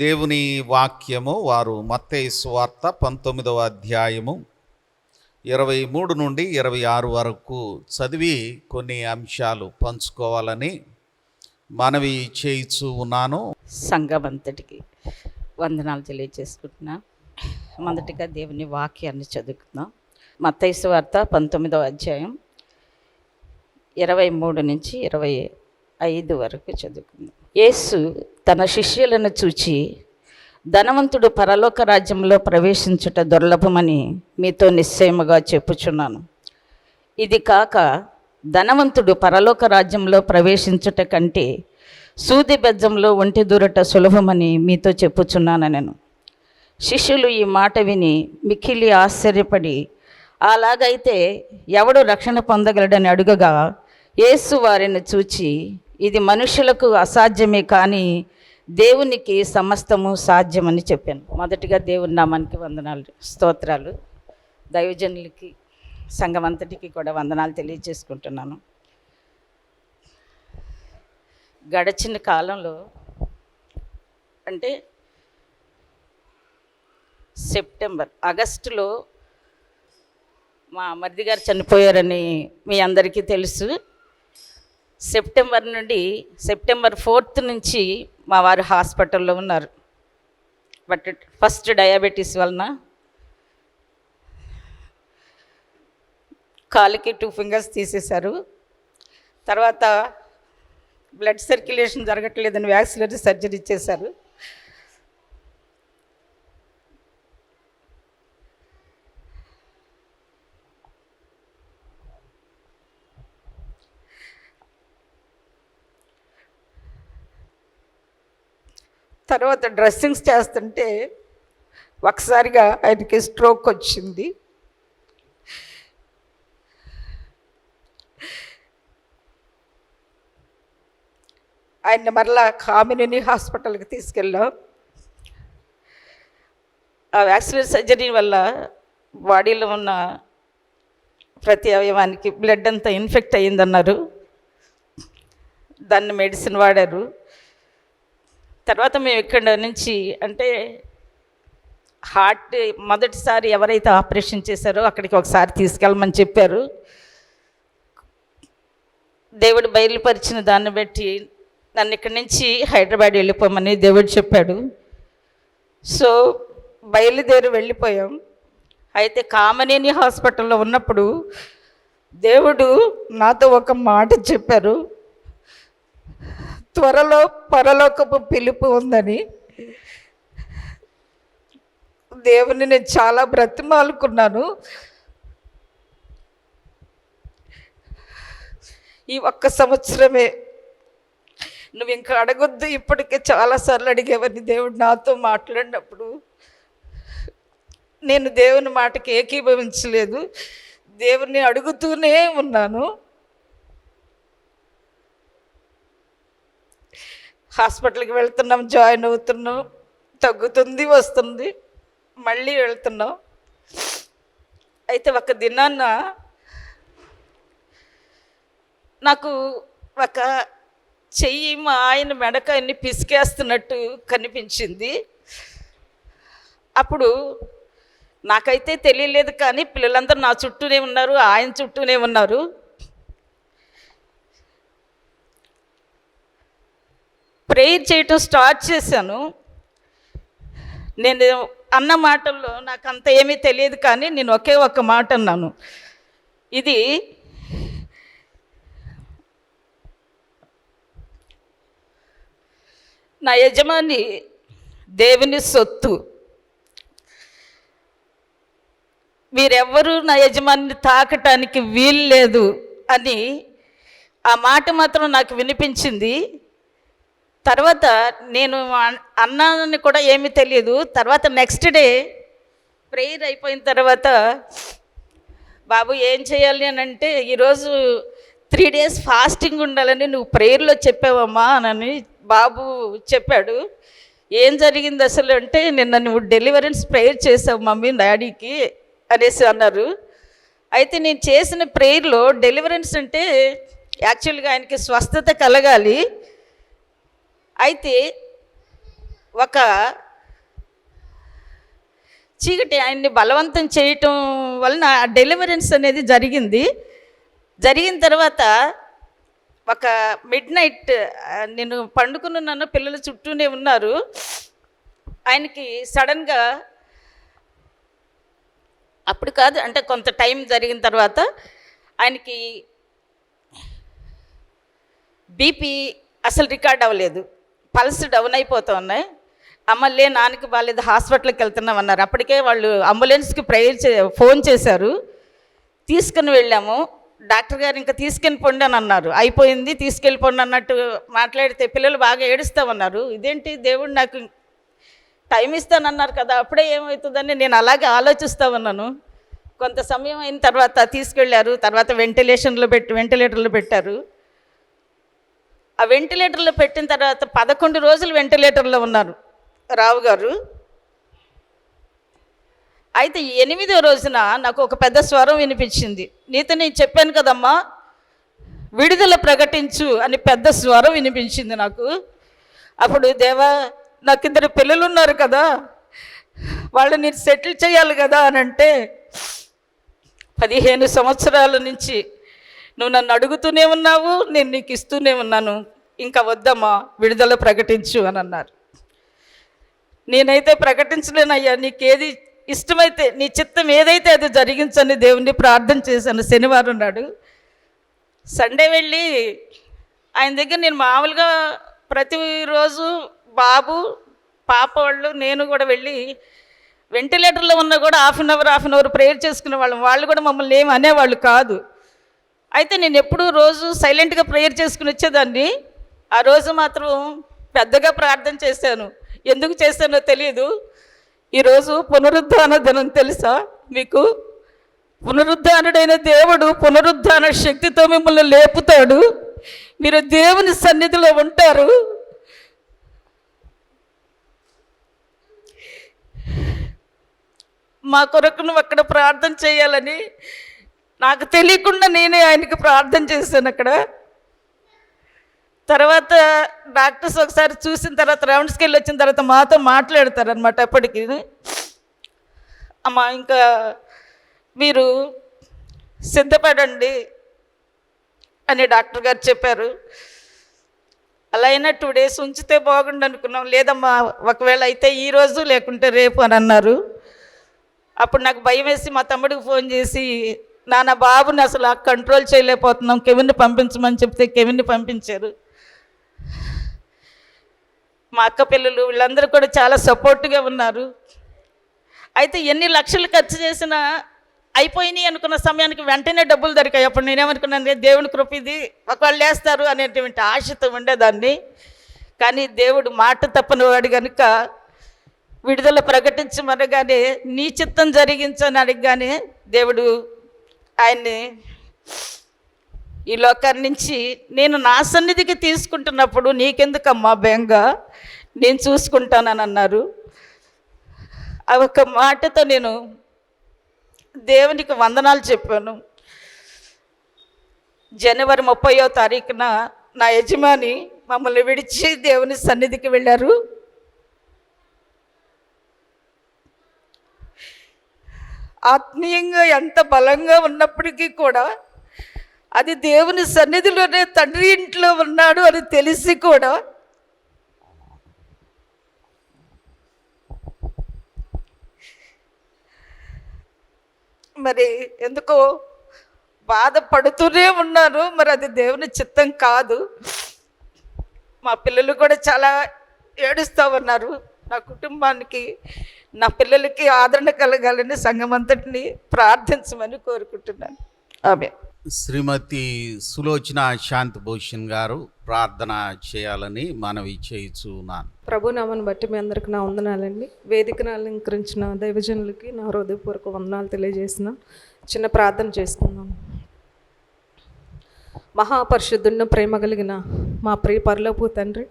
దేవుని వాక్యము వారు మత్తయి సువార్త 19వ అధ్యాయము 23 నుండి 26 వరకు చదివి కొన్ని అంశాలు పంచుకోవాలని మనవి చేయిచూ ఉన్నాను. సంఘమంతటికి వందనాలు తెలియజేసుకుంటున్నా. మొదటిగా దేవుని వాక్యాన్ని చదువుకుందాం. మత్తయి సువార్త 19వ అధ్యాయం 23 నుంచి 25 వరకు చదువుకుందాం. యేసు తన శిష్యులను చూచి, ధనవంతుడు పరలోక రాజ్యంలో ప్రవేశించుట దుర్లభమని మీతో నిశ్చయముగా చెప్పుచున్నాను. ఇది కాక ధనవంతుడు పరలోక రాజ్యంలో ప్రవేశించుట కంటే సూది బెజ్జంలో ఒంటి దూరట సులభమని మీతో చెప్పుచున్నాను నేను. శిష్యులు ఈ మాట విని మిక్కిలి ఆశ్చర్యపడి, అలాగైతే ఎవడు రక్షణ పొందగలడని అడుగగా, యేసు వారిని చూచి, ఇది మనుషులకు అసాధ్యమే కానీ దేవునికి సమస్తము సాధ్యమని చెప్పాను. మొదటిగా దేవుని నామానికి వందనాలు, స్తోత్రాలు. దైవజనులకి సంఘమంతటికి కూడా వందనాలు తెలియజేసుకుంటున్నాను. గడిచిన కాలంలో అంటే ఆగస్టులో మా మరిది గారు చనిపోయారని మీ అందరికీ తెలుసు. సెప్టెంబర్ 4th నుంచి మా వారు హాస్పిటల్లో ఉన్నారు. బట్ ఫస్ట్ డయాబెటీస్ వలన కాలికి 2 fingers తీసేశారు. తర్వాత బ్లడ్ సర్క్యులేషన్ జరగట్లేదని వ్యాక్సిలరీ సర్జరీ చేశారు. తర్వాత డ్రెస్సింగ్స్ చేస్తుంటే ఒకసారిగా ఆయనకి స్ట్రోక్ వచ్చింది. ఆయన మరలా కామినేని హాస్పిటల్కి తీసుకెళ్ళాం. ఆ వ్యాక్సిలరీ సర్జరీ వల్ల బాడీలో ఉన్న ప్రతి అవయవానికి బ్లడ్ అంతా ఇన్ఫెక్ట్ అయ్యిందన్నారు. దాన్ని మెడిసిన్ వాడారు. తర్వాత మేము ఇక్కడ నుంచి అంటే హార్ట్ మొదటిసారి ఎవరైతే ఆపరేషన్ చేశారో అక్కడికి ఒకసారి తీసుకెళ్ళమని చెప్పారు. దేవుడు బయలుపరిచిన దాన్ని బట్టి నన్ను ఇక్కడి నుంచి హైదరాబాద్ వెళ్ళిపోమని దేవుడు చెప్పాడు. సో బయలుదేరి వెళ్ళిపోయాం. అయితే కామినేని హాస్పిటల్లో ఉన్నప్పుడు దేవుడు నాతో ఒక మాట చెప్పారు, త్వరలో పరలోకపు పిలుపు ఉందని. దేవుని నేను చాలా బ్రతిమాలుకున్నాను. ఈ 1 సంవత్సరమే, నువ్వు ఇంకా అడగొద్దు, ఇప్పటికే చాలాసార్లు అడిగేవని దేవుడు నాతో మాట్లాడినప్పుడు నేను దేవుని మాటకి ఏకీభవించలేదు. దేవుని అడుగుతూనే ఉన్నాను. హాస్పిటల్కి వెళ్తున్నాం, జాయిన్ అవుతున్నాం, తగ్గుతుంది, వస్తుంది, మళ్ళీ వెళ్తున్నాం. అయితే ఒక దినాన్న నాకు ఒక చెయ్యి మా ఆయన మెడకాయన్ని పిసికేస్తున్నట్టు కనిపించింది. అప్పుడు నాకైతే తెలియలేదు, కానీ పిల్లలందరూ నా చుట్టూనే ఉన్నారు, ఆయన చుట్టూనే ఉన్నారు. ప్రేయర్ చేయటం స్టార్ట్ చేశాను. నేను అన్న మాటల్లో నాకు అంత ఏమీ తెలియదు, కానీ నేను ఒకే ఒక్క మాట అన్నాను, ఇది నా యజమాని దేవుని సొత్తు, మీరెవ్వరూ నా యజమానిని తాకటానికి వీలు లేదు అని ఆ మాట మాత్రం నాకు వినిపించింది. తర్వాత నేను అన్నానని కూడా ఏమీ తెలియదు. తర్వాత నెక్స్ట్ డే ప్రేయర్ అయిపోయిన తర్వాత, బాబు ఏం చేయాలి అని అంటే, ఈరోజు 3 days ఫాస్టింగ్ ఉండాలని నువ్వు ప్రేయర్లో చెప్పావమ్మా అని బాబు చెప్పాడు. ఏం జరిగింది అసలు అంటే, నిన్న నువ్వు డెలివరెన్స్ ప్రేయర్ చేసావు మమ్మీ డాడీకి అనేసి అన్నారు. అయితే నేను చేసిన ప్రేయర్లో డెలివరెన్స్ అంటే యాక్చువల్గా ఆయనకి స్వస్థత కలగాలి. అయితే ఒక చీకటి ఆయన్ని బలవంతం చేయటం వలన డెలివరెన్స్ అనేది జరిగింది. జరిగిన తర్వాత ఒక మిడ్ నైట్ నేను పండుకున్నాను, పిల్లలు చుట్టూనే ఉన్నారు. ఆయనకి సడన్గా, అప్పుడు కాదు అంటే కొంత టైం జరిగిన తర్వాత ఆయనకి బీపీ అసలు రికార్డ్ అవ్వలేదు, పల్స్ డౌన్ అయిపోతూ ఉన్నాయి. అమ్మలే నాన్నకి బాగాలేదు, హాస్పిటల్కి వెళ్తున్నామన్నారు. అప్పటికే వాళ్ళు అంబులెన్స్కి ఫోన్ చేశారు. తీసుకుని వెళ్ళాము. డాక్టర్ గారు ఇంకా తీసుకెళ్ళి పొండి అని అన్నారు. అయిపోయింది, తీసుకెళ్ళిపోండి అన్నట్టు మాట్లాడితే పిల్లలు బాగా ఏడుస్తామన్నారు. ఇదేంటి, దేవుడు నాకు టైం ఇస్తానన్నారు కదా, అప్పుడే ఏమవుతుందని నేను అలాగే ఆలోచిస్తూ ఉన్నాను. కొంత సమయం అయిన తర్వాత తీసుకెళ్ళారు. తర్వాత వెంటిలేటర్లో పెట్టారు. ఆ వెంటిలేటర్లో పెట్టిన తర్వాత 11 రోజులు వెంటిలేటర్లో ఉన్నారు రావు గారు. అయితే 8వ రోజున నాకు ఒక పెద్ద స్వరం వినిపించింది. నీతో నేను చెప్పాను కదమ్మా, విడుదల ప్రకటించు అని పెద్ద స్వరం వినిపించింది నాకు. అప్పుడు దేవా, నాకు 2 పిల్లలు ఉన్నారు కదా, వాళ్ళని నేను సెటిల్ చేయాలి కదా అని అంటే, 15 సంవత్సరాల నుంచి నువ్వు నన్ను అడుగుతూనే ఉన్నావు, నేను నీకు ఇస్తూనే ఉన్నాను, ఇంకా వద్దమ్మా, విడుదల ప్రకటించు అని అన్నారు. నేనైతే ప్రకటించలేనయ్యా, నీకేది ఇష్టమైతే, నీ చిత్తం ఏదైతే అది జరిగించని దేవుణ్ణి ప్రార్థన చేశాను. శనివారం నాడు సండే వెళ్ళి ఆయన దగ్గర నేను మామూలుగా ప్రతిరోజు బాబు, పాప వాళ్ళు, నేను కూడా వెళ్ళి వెంటిలేటర్లో ఉన్నా కూడా హాఫ్ అన్ అవర్ ప్రేయర్ చేసుకునే వాళ్ళం. వాళ్ళు కూడా మమ్మల్ని ఏమి అనేవాళ్ళు కాదు. అయితే నేను ఎప్పుడూ రోజు సైలెంట్గా ప్రేయర్ చేసుకుని వచ్చేదాన్ని. ఆ రోజు మాత్రం పెద్దగా ప్రార్థన చేశాను. ఎందుకు చేశానో తెలియదు. ఈరోజు పునరుద్ధాన దినం తెలుసా మీకు? పునరుద్ధానుడైన దేవుడు పునరుద్ధాన శక్తితో మిమ్మల్ని లేపుతాడు. మీరు దేవుని సన్నిధిలో ఉంటారు. మా కొరకు నువ్వు అక్కడ ప్రార్థన చేయాలని నాకు తెలియకుండా నేనే ఆయనకి ప్రార్థన చేశాను అక్కడ. తర్వాత డాక్టర్స్ ఒకసారి చూసిన తర్వాత రౌండ్స్కి వెళ్ళి వచ్చిన తర్వాత మాతో మాట్లాడతారనమాట. అప్పటికి అమ్మా, ఇంకా మీరు సిద్ధపడండి అని డాక్టర్ గారు చెప్పారు. అలా అయినా 2 days ఉంచితే బాగుండు అనుకున్నాం. లేదమ్మా, ఒకవేళ అయితే ఈరోజు లేకుంటే రేపు అని అన్నారు. అప్పుడు నాకు భయం వేసి మా తమ్ముడికి ఫోన్ చేసి, నాన్న బాబుని అసలు కంట్రోల్ చేయలేకపోతున్నాం, కెవిన్ని పంపించమని చెప్తే కెవిన్ని పంపించారు. మా అక్క పిల్లలు వీళ్ళందరూ కూడా చాలా సపోర్ట్గా ఉన్నారు. అయితే ఎన్ని లక్షలు ఖర్చు చేసినా అయిపోయినాయి అనుకున్న సమయానికి వెంటనే డబ్బులు దొరికాయి. అప్పుడు నేనేమనుకున్నాను, దేవుని కృప ఇది, ఒకవేళ లేస్తారు అనేటువంటి ఆశతో ఉండేదాన్ని. కానీ దేవుడు మాట తప్పని వాడు కనుక విడుదల ప్రకటించమనగానే, నీ చిత్తం జరిగించని అడగగానే దేవుడు ఆయన్ని ఈ లోకాన్ని నుంచి నేను నా సన్నిధికి తీసుకుంటున్నప్పుడు నీకెందుకమ్మా బెంగ, నేను చూసుకుంటానని అన్నారు. ఆ ఒక్క మాటతో నేను దేవునికి వందనాలు చెప్పాను. జనవరి 30వ తారీఖున నా యజమాని మమ్మల్ని విడిచి దేవుని సన్నిధికి వెళ్ళారు. ఆత్మీయంగా ఎంత బలంగా ఉన్నప్పటికీ కూడా, అది దేవుని సన్నిధిలోనే తండ్రి ఇంట్లో ఉన్నాడు అని తెలిసి కూడా మరి ఎందుకో బాధపడుతూనే ఉన్నాను. మరి అది దేవుని చిత్తం కాదు. మా పిల్లలు కూడా చాలా ఏడుస్తూ ఉన్నారు. నా కుటుంబానికి, నా పిల్లలకి ఆదరణ కలగాలని సంఘమంతటిని ప్రార్థించమని కోరుకుంటున్నాను. ఆమె శ్రీమతి సులోచన శాంతి భూషణ్ గారు ప్రార్థన చేయాలని మనవి చేయుచున్నాను. ప్రభు నామని బట్టి మీ అందరికి నా వందనాలండి. వేదికను అలంకరించిన దైవజనులకి నా హృదయపూర్వక వందనాలు తెలియజేసిన చిన్న ప్రార్థన చేసుకుందాం. మహాపరిశుద్ధున్న ప్రేమ కలిగిన మా ప్రియ పరలోపు తండ్రి,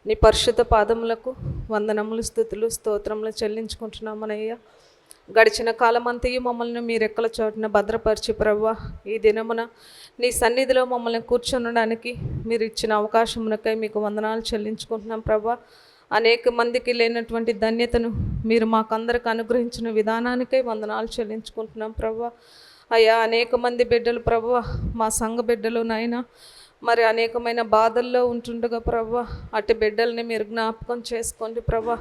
నీ పరిశుద్ధ పాదములకు వందనములు, స్తుతులు, స్తోత్రములు చెల్లించుకుంటున్నామనయ్యా. గడిచిన కాలమంతయు మమ్మల్ని మీ రెక్కల చోటున భద్రపరిచి ప్రభువా, ఈ దినమున నీ సన్నిధిలో మమ్మల్ని కూర్చునడానికి మీరు ఇచ్చిన అవకాశమునకై మీకు వందనాలు చెల్లించుకుంటున్నాం ప్రభువా. అనేక మందికి లేనటువంటి ధన్యతను మీరు మాకందరికి అనుగ్రహించిన విధానానికే వందనాలు చెల్లించుకుంటున్నాం ప్రభా. అయ్యా, అనేక మంది బిడ్డలు ప్రభా, మా సంఘ బిడ్డలు నాయన మరి అనేకమైన బాధల్లో ఉంటుండగా ప్రభా, అటు బిడ్డల్ని మీరు జ్ఞాపకం చేసుకోండి ప్రభా.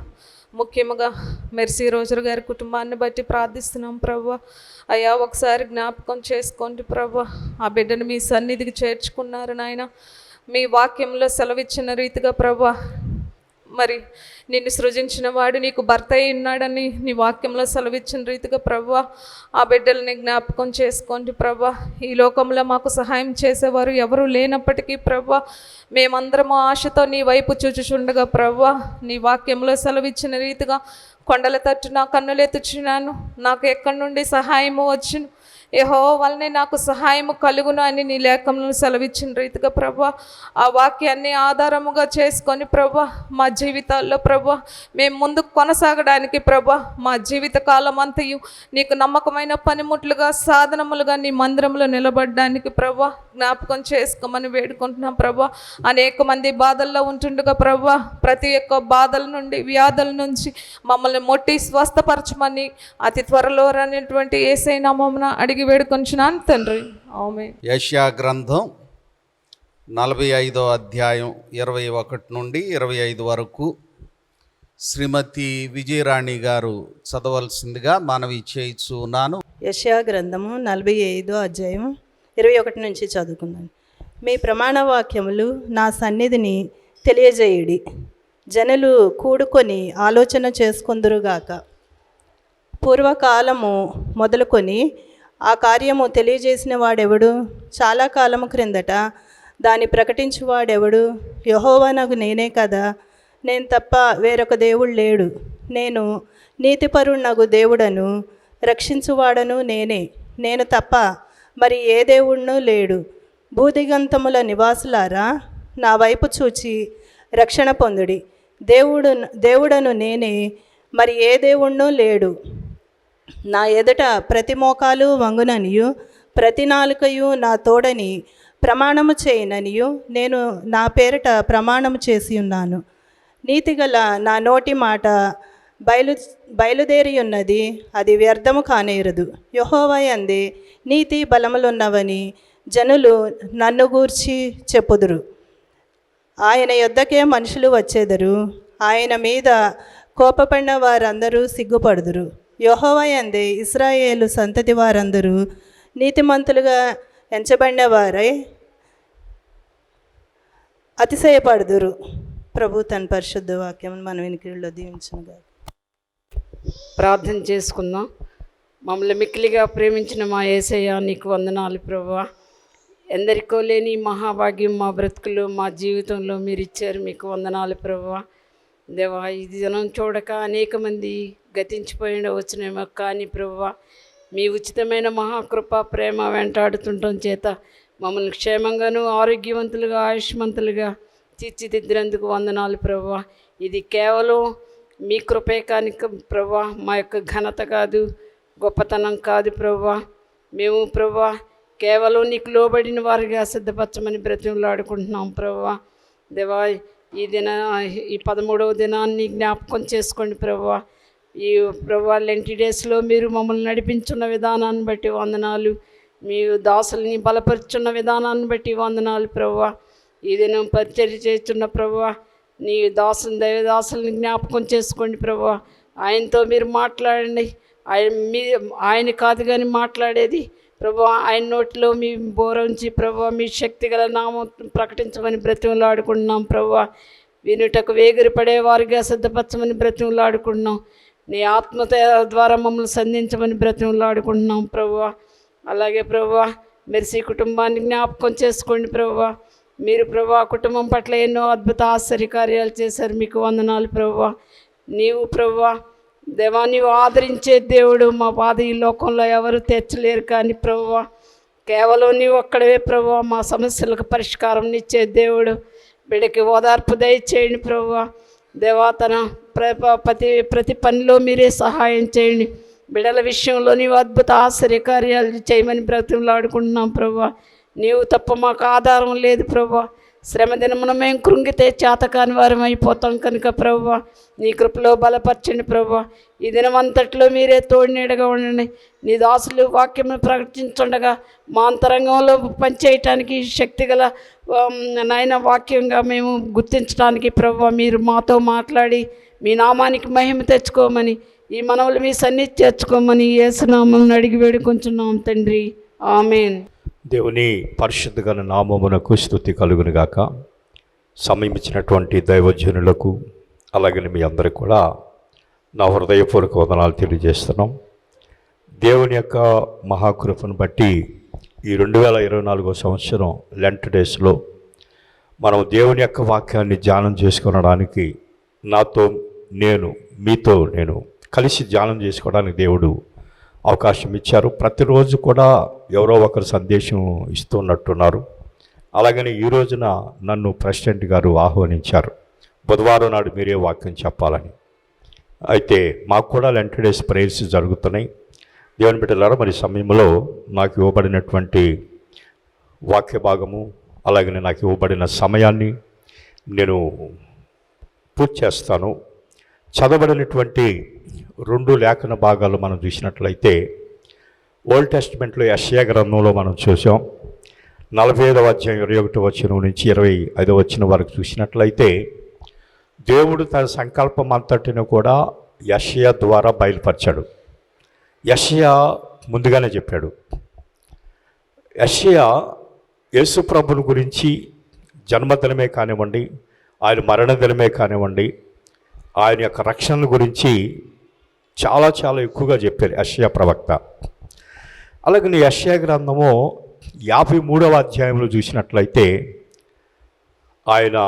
ముఖ్యంగా మెర్సీ రోజర్ గారి కుటుంబాన్ని బట్టి ప్రార్థిస్తున్నాం ప్రభా. అయ్యా, ఒకసారి జ్ఞాపకం చేసుకోండి ప్రభా. ఆ బిడ్డను మీ సన్నిధికి చేర్చుకున్నారు నాయన. మీ వాక్యంలో సెలవిచ్చిన రీతిగా ప్రభా, మరి నిన్ను సృజించిన వాడు నీకు భర్త అయి ఉన్నాడని నీ వాక్యంలో సెలవిచ్చిన రీతిగా ప్రభా, ఆ బిడ్డల్ని జ్ఞాపకం చేసుకోండి ప్రభా. ఈ లోకంలో మాకు సహాయం చేసేవారు ఎవరు లేనప్పటికీ ప్రభా, మేమందరము ఆశతో నీ వైపు చూచుచుండగా ప్రభా, నీ వాక్యంలో సెలవిచ్చిన రీతిగా కొండల తట్టు నా కన్నులెత్తుచున్నాను, నాకు ఎక్కడి నుండి సహాయము వచ్చును, యెహోవా వలనే నాకు సహాయము కలుగును అని నీ లేఖంలో సెలవిచ్చిన రీతిగా ప్రభా, ఆ వాక్యాన్ని ఆధారముగా చేసుకొని ప్రభా, మా జీవితాల్లో ప్రభా మేము ముందుకు కొనసాగడానికి ప్రభా, మా జీవిత కాలం అంతయు నీకు నమ్మకమైన పనిముట్లుగా సాధనములుగా నీ మందిరంలో నిలబడడానికి ప్రభా జ్ఞాపకం చేసుకోమని వేడుకుంటున్నాం ప్రభా. అనేక మంది బాధల్లో ఉంటుండగా ప్రభా, ప్రతి ఒక్క బాధల నుండి వ్యాధుల నుంచి మమ్మల్ని మొట్టి స్వస్థపరచమని అతి త్వరలో రానటువంటి యేసయ్య నామమున అడిగి వేడుకొంచున్నాను తండ్రి, ఆమేన్. యెషయా గ్రంథం 45వ అధ్యాయం 21 నుండి 25 వరకు శ్రీమతి విజయరాణి గారు చదవలసిందిగా మనవి చేయుచున్నాను. యెషయా గ్రంథము 45వ అధ్యాయం 21 నుంచి చదువుకుందాం. మీ ప్రమాణ వాక్యములు నా సన్నిధిని తెలియజేయుడి, జనులు కూడుకొని ఆలోచన చేసుకొందురుగాక. పూర్వకాలము మొదలుకొని ఆ కార్యము తెలియజేసిన వాడెవడు? చాలా కాలము క్రిందట దాన్ని ప్రకటించువాడెవడు? యెహోవానగు నేనే కదా, నేను తప్ప వేరొక దేవుడు లేడు. నేను నీతిపరునగు దేవుడను, రక్షించువాడను నేనే, నేను తప్ప మరి ఏ దేవుడునూ లేడు. భూదిగంతముల నివాసులారా, నా వైపు చూచి రక్షణ పొందుడి. దేవుడను నేనే, మరి ఏ దేవుడునూ లేడు. నా ఎదుట ప్రతి మోకాలు వంగుననియు ప్రతి నాలుకయు నా తోడని ప్రమాణము చేయననియు నేను నా పేరిట ప్రమాణము చేసి ఉన్నాను. నీతిగల నా నోటి మాట బయలుదేరి ఉన్నది, అది వ్యర్థము కానేరదు. యెహోవా యందే నీతి బలములున్నవని జనులు నన్ను గూర్చి చెప్పుదురు. ఆయన యొద్దకే మనుషులు వచ్చేదరు, ఆయన మీద కోపపడిన వారందరూ సిగ్గుపడుదురు. యెహోవా యందే ఇశ్రాయేలు సంతతి వారందరూ నీతిమంతులుగా ఎంచబడిన వారై అతిశయపడుదురు. ప్రభు తన పరిశుద్ధ వాక్యం మన వినికిడిలో దీవించునుగా. ప్రార్థన చేసుకుందాం. మమ్మల్ని మిక్కిలిగా ప్రేమించిన మా యేసయ్య నీకు వందనాలు ప్రభువా. ఎందరికో లేని మహాభాగ్యం మా బ్రతుకులు మా జీవితంలో మీరు ఇచ్చారు, మీకు వందనాలు ప్రభువా. దేవా, ఈ దినం చూడక అనేక మంది గతించిపోయిన వచ్చినేమో, కానీ ప్రభువా మీ ఉచితమైన మహాకృప ప్రేమ వెంటాడుతుండటం చేత మమ్మల్ని క్షేమంగాను ఆరోగ్యవంతులుగా ఆయుష్మంతులుగా తీర్చిదిద్దినందుకు వందనాలు ప్రభువా. ఇది కేవలం మీ కృపే కానీ ప్రభువా, మా యొక్క ఘనత కాదు, గొప్పతనం కాదు ప్రభువా. మేము ప్రభువా కేవలం నీకు లోబడిన వారిగా సిద్ధపరచమని బ్రతిమలాడుకుంటున్నాం ప్రభువా. దేవా, ఈ 13వ దినాన్ని జ్ఞాపకం చేసుకోండి ప్రభువా. ఈ ప్రభువా లెంటి డేస్లో మీరు మమ్మల్ని నడిపించున్న విధానాన్ని బట్టి వందనాలు, మీ దాసుల్ని బలపరుచున్న విధానాన్ని బట్టి వందనాలు ప్రభువా. ఈ దినం పరిచర్య చేస్తున్న ప్రభువా, నీ దైవదాసుల్ని జ్ఞాపకం చేసుకోండి ప్రభువా. ఆయనతో మీరు మాట్లాడండి. ఆయన కాదు కానీ మాట్లాడేది ప్రభువా, ఆయన నోటిలో మీ బోరంచి ప్రభువా మీ శక్తి గల నామం ప్రకటించమని బ్రతిమలాడుకుంటున్నాం ప్రభువా. వినుటకు వేగిరపడే వారిగా సిద్ధపరచమని బ్రతిమలాడుకుంటున్నాం. నీ ఆత్మ ద్వారా మమ్మల్ని సంధించమని బ్రతిమలాడుకుంటున్నాం ప్రభువా. అలాగే ప్రభువా మెర్సీ కుటుంబాన్ని జ్ఞాపకం చేసుకోండి ప్రభువా. మీరు ప్రభువా కుటుంబం పట్ల ఎన్నో అద్భుత ఆశ్చర్యకార్యాలు చేశారు, మీకు వందనాలు ప్రభువా. నీవు ప్రభువా దేవా, నీవు ఆదరించే దేవుడు, మా బాధ ఈ లోకంలో ఎవరు తెచ్చలేరు, కానీ ప్రభువా కేవలం నీవు ఒక్కడవే ప్రభువా మా సమస్యలకు పరిష్కారం ఇచ్చే దేవుడు. బిడ్డకి ఓదార్పు దయచేయండి ప్రభువా. దేవా, తన ప్రతి పనిలో మీరే సహాయం చేయండి. బిడ్డల విషయంలో నీవు అద్భుత ఆశ్చర్యకార్యాలు చేయమని బ్రతిమలాడుకుంటున్నాం ప్రభువా. నీవు తప్ప మాకు ఆధారం లేదు ప్రభువా. శ్రమ దినమున మేము కృంగితే చేతకాని వారం అయిపోతాం కనుక ప్రభువా నీ కృపలో బలపరచండి ప్రభువా. ఈ దినమంతట్లో మీరే తోడినీడగా ఉండండి. నీ దాసులు వాక్యమును ప్రకటించుండగా మా అంతరంగంలో పనిచేయటానికి శక్తిగల నాయన వాక్యంగా మేము గుర్తించడానికి ప్రభువా మీరు మాతో మాట్లాడి మీ నామానికి మహిమ తెచ్చుకోమని, ఈ మనవులు మీ సన్నిధి చేర్చుకోమని యేసునామమున అడిగి వేడుకొంచున్నాం తండ్రి, ఆమేన్. దేవుని పరిశుద్ధ నామమునకు స్తుతి కలుగునుగాక. సమయం ఇచ్చినటువంటి దైవజనులకు అలాగే మీ అందరికీ కూడా నా హృదయపూర్వక వందనాలు తెలియజేస్తున్నాం. దేవుని యొక్క మహాకృపను బట్టి ఈ 2024 సంవత్సరం లెంట్ డేస్లో మనం దేవుని యొక్క వాక్యాన్ని ధ్యానం చేసుకొనడానికి మీతో నేను కలిసి ధ్యానం చేసుకోవడానికి దేవుడు అవకాశం ఇచ్చారు. ప్రతిరోజు కూడా ఎవరో ఒకరు సందేశం ఇస్తున్నట్టున్నారు. అలాగని ఈ రోజున నన్ను ప్రెసిడెంట్ గారు ఆహ్వానించారు, బుధవారం నాడు మీరే వాక్యం చెప్పాలని. అయితే మాకు కూడా లెంట్ డేస్ ప్రేయర్స్ జరుగుతున్నాయి. దేవుని బిడ్డలారా, మరి సమయంలో నాకు ఇవ్వబడినటువంటి వాక్య భాగము అలాగనే నాకు ఇవ్వబడిన సమయాన్ని నేను పూర్తి చేస్తాను. చదవబడినటువంటి 2 లేఖన భాగాలు మనం చూసినట్లయితే ఓల్డ్ టెస్ట్మెంట్లో యెషయా గ్రంథంలో మనం చూసాం. 45వ అధ్యాయం 21వ వచనం నుంచి 25వ వచనం వరకు చూసినట్లయితే దేవుడు తన సంకల్పం అంతటిని కూడా యెషయా ద్వారా బయలుపరిచాడు. యెషయా ముందుగానే చెప్పాడు. యెషయా యేసు ప్రభుని గురించి జన్మదినమే కానివ్వండి, ఆయన మరణదినమే కానివ్వండి, ఆయన యొక్క రక్షణ గురించి చాలా చాలా ఎక్కువగా చెప్పారు యెషయా ప్రవక్త. అలాగే యెషయా గ్రంథము 53వ అధ్యాయంలో చూసినట్లయితే ఆయన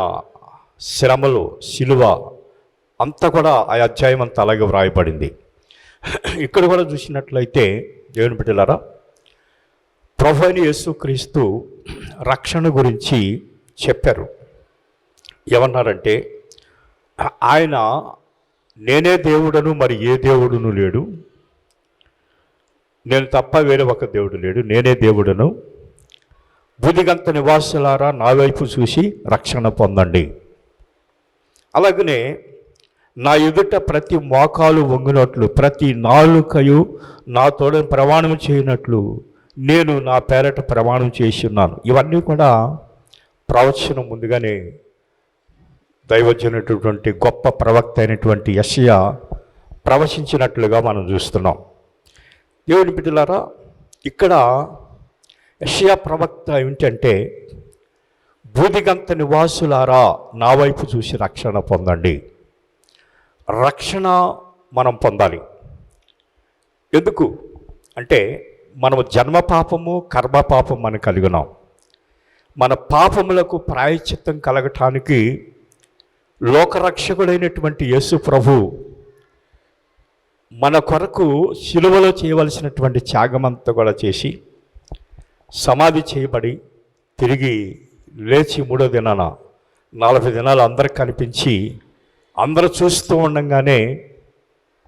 శ్రమలు సిలువ అంతా కూడా ఆ అధ్యాయం అంతా అలాగే వ్రాయబడింది. ఇక్కడ కూడా చూసినట్లయితే దేవుని బిడ్డలారా, ప్రభువైన యేసుక్రీస్తు రక్షణ గురించి చెప్పారు. ఏమన్నారంటే, ఆయన నేనే దేవుడను, మరి ఏ దేవుడును లేడు, నేను తప్ప వేరే ఒక దేవుడు లేడు, నేనే దేవుడను, బుదిగంత నివాసులారా నా వైపు చూసి రక్షణ పొందండి. అలాగనే నా ఎదుట ప్రతి మోకాలు వంగినట్లు ప్రతి నాలుకయు నా తోడని ప్రమాణం చేయనట్లు నేను నా పేరట ప్రమాణం చేసి ఉన్నాను. ఇవన్నీ కూడా ప్రవచనం ముందుగానే దైవజనుటువంటి గొప్ప ప్రవక్త అయినటువంటి యెషయా ప్రవచించినట్లుగా మనం చూస్తున్నాం. దేవుని బిడ్డలారా, ఇక్కడ యెషయా ప్రవక్త ఏమిటంటే, బూదిగంత నివాసులారా నా వైపు చూసి రక్షణ పొందండి. రక్షణ మనం పొందాలి. ఎందుకు అంటే, మనము జన్మ పాపము కర్మ పాపం మనం కలిగినాం. మన పాపములకు ప్రాయశ్చిత్తం కలగటానికి లోకరక్షకుడైనటువంటి యేసు ప్రభు మన కొరకు శిలువలో చేయవలసినటువంటి త్యాగమంతా కూడా చేసి సమాధి చేయబడి తిరిగి లేచి 3వ దినాన 40 దినాలు అందరికి కనిపించి అందరూ చూస్తూ ఉండగానే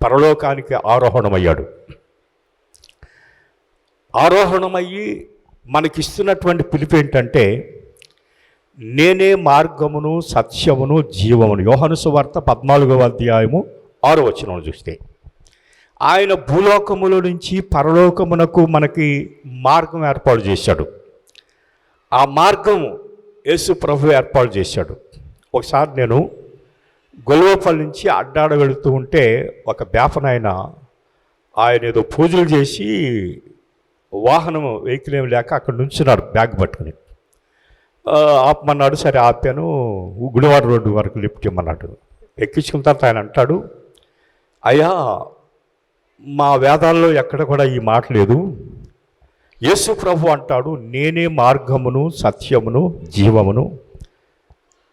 పరలోకానికి ఆరోహణమయ్యాడు. ఆరోహణమయ్యి మనకిస్తున్నటువంటి పిలుపు ఏంటంటే, నేనే మార్గమును సత్యమును జీవమును. యోహాను సువార్త 14వ అధ్యాయము 6వ వచనం చూస్తే ఆయన భూలోకములో నుంచి పరలోకమునకు మనకి మార్గం ఏర్పాటు చేశాడు. ఆ మార్గం యేసు ప్రభు ఏర్పాటు చేశాడు. ఒకసారి నేను గొల్వపల్లి నుంచి అడ్డాడ వెళుతూ ఉంటే ఒక బేపనాయన ఆయన ఏదో పూజలు చేసి వాహనం వెహికల్ ఏమి లేక అక్కడ నుంచున్నాడు బ్యాగ్ పట్టుకుని. ఆపమన్నాడు. సరే ఆపాను. గుడివాడ రోడ్డు వరకు లిఫ్ట్ ఇమ్మన్నాడు. ఎక్కించుకున్న తర్వాత ఆయన అంటాడు, అయ్యా మా వేదాల్లో ఎక్కడ కూడా ఈ మాట లేదు. యేసు ప్రభు అంటాడు, నేనే మార్గమును సత్యమును జీవమును,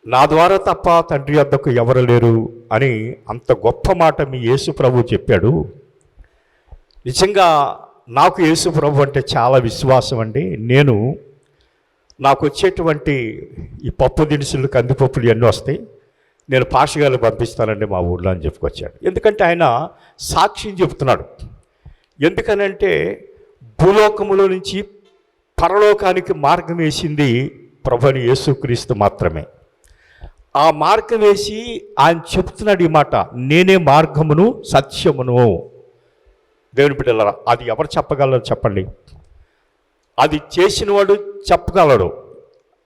నా ద్వారా తప్ప తండ్రి వద్దకు ఎవరు లేరు అని అంత గొప్ప మాట మీ యేసు ప్రభు చెప్పాడు. నిజంగా నాకు యేసు ప్రభు అంటే చాలా విశ్వాసం అండి. నాకు వచ్చేటువంటి ఈ పప్పు దినుసులు కందిపప్పులు ఇవన్నీ వస్తాయి, నేను పాషగాలు పంపిస్తానండి మా ఊళ్ళో అని చెప్పుకొచ్చాడు. ఎందుకంటే ఆయన సాక్ష్యం చెప్తున్నాడు. ఎందుకనంటే భూలోకములో నుంచి పరలోకానికి మార్గం వేసింది ప్రభుని యేసుక్రీస్తు మాత్రమే. ఆ మార్గం వేసి ఆయన చెప్తున్నాడు ఈ మాట, నేనే మార్గమును సత్యమును. దేవుని బిడ్డలారా, అది ఎవరు చెప్పగలరు చెప్పండి? అది చేసినవాడు చెప్పగలడు.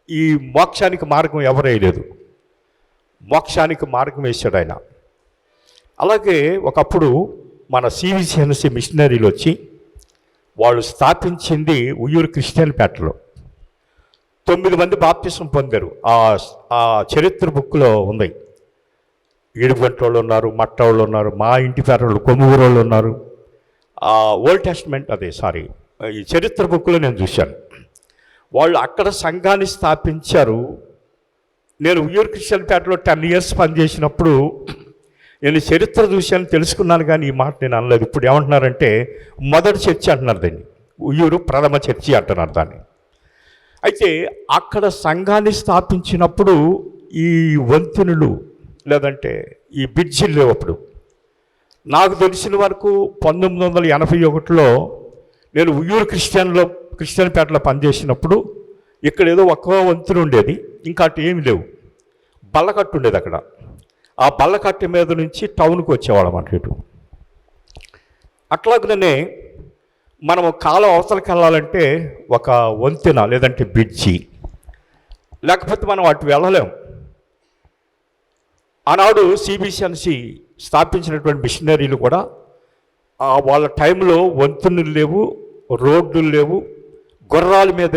ఈ మోక్షానికి మార్గం ఎవరు వేయలేదు, మోక్షానికి మార్గం వేశాడు ఆయన. అలాగే ఒకప్పుడు మన సివిసిఎన్సి మిషనరీలు వచ్చి వాళ్ళు స్థాపించింది ఉయ్యూరు క్రిస్టియన్పేటలో. 9 మంది బాప్తిసం పొందారు. ఆ చరిత్ర బుక్లో ఉంది. ఏడుగంట వాళ్ళు ఉన్నారు, మట్ట వాళ్ళు ఉన్నారు, మా ఇంటి పేరు వాళ్ళు, కొమ్ముగూరు వాళ్ళు ఉన్నారు. ఓల్డ్ టెస్ట్మెంట్ ఈ చరిత్ర బుక్లో నేను చూశాను. వాళ్ళు అక్కడ సంఘాన్ని స్థాపించారు. నేను ఉయ్యూరు క్రిస్టియన్పేటలో 10 years పనిచేసినప్పుడు నేను చరిత్ర చూశాను, తెలుసుకున్నాను, కానీ ఈ మాట నేను అనలేదు. ఇప్పుడు ఏమంటున్నారంటే మొదటి చర్చి అంటున్నారు దాన్ని, ఉయ్యూరు ప్రథమ చర్చి అంటున్నారు దాన్ని. అయితే అక్కడ సంఘాన్ని స్థాపించినప్పుడు ఈ వంతెనలు లేదంటే ఈ బ్రిడ్జిలు లేవు. అప్పుడు నాకు తెలిసిన వరకు 1981లో నేను ఉయ్యూరు క్రిస్టియన్పేటలో పనిచేసినప్పుడు ఇక్కడ ఏదో ఒక్క వంతెన ఉండేది, ఇంకా అటు ఏమి లేవు. బల్లకట్టు ఉండేది అక్కడ. ఆ బల్లకట్టు మీద నుంచి టౌన్కి వచ్చేవాళ్ళం అటు ఇటు. అట్లాగనే మనము కాలం అవతలకి వెళ్ళాలంటే ఒక వంతెన లేదంటే బ్రిడ్జి, లేకపోతే మనం అటు వెళ్ళలేం. ఆనాడు సిబిసిఎన్సి స్థాపించినటువంటి మిషనరీలు కూడా వాళ్ళ టైంలో వంతెనలు లేవు, రోడ్లు లేవు, గుర్రాల మీద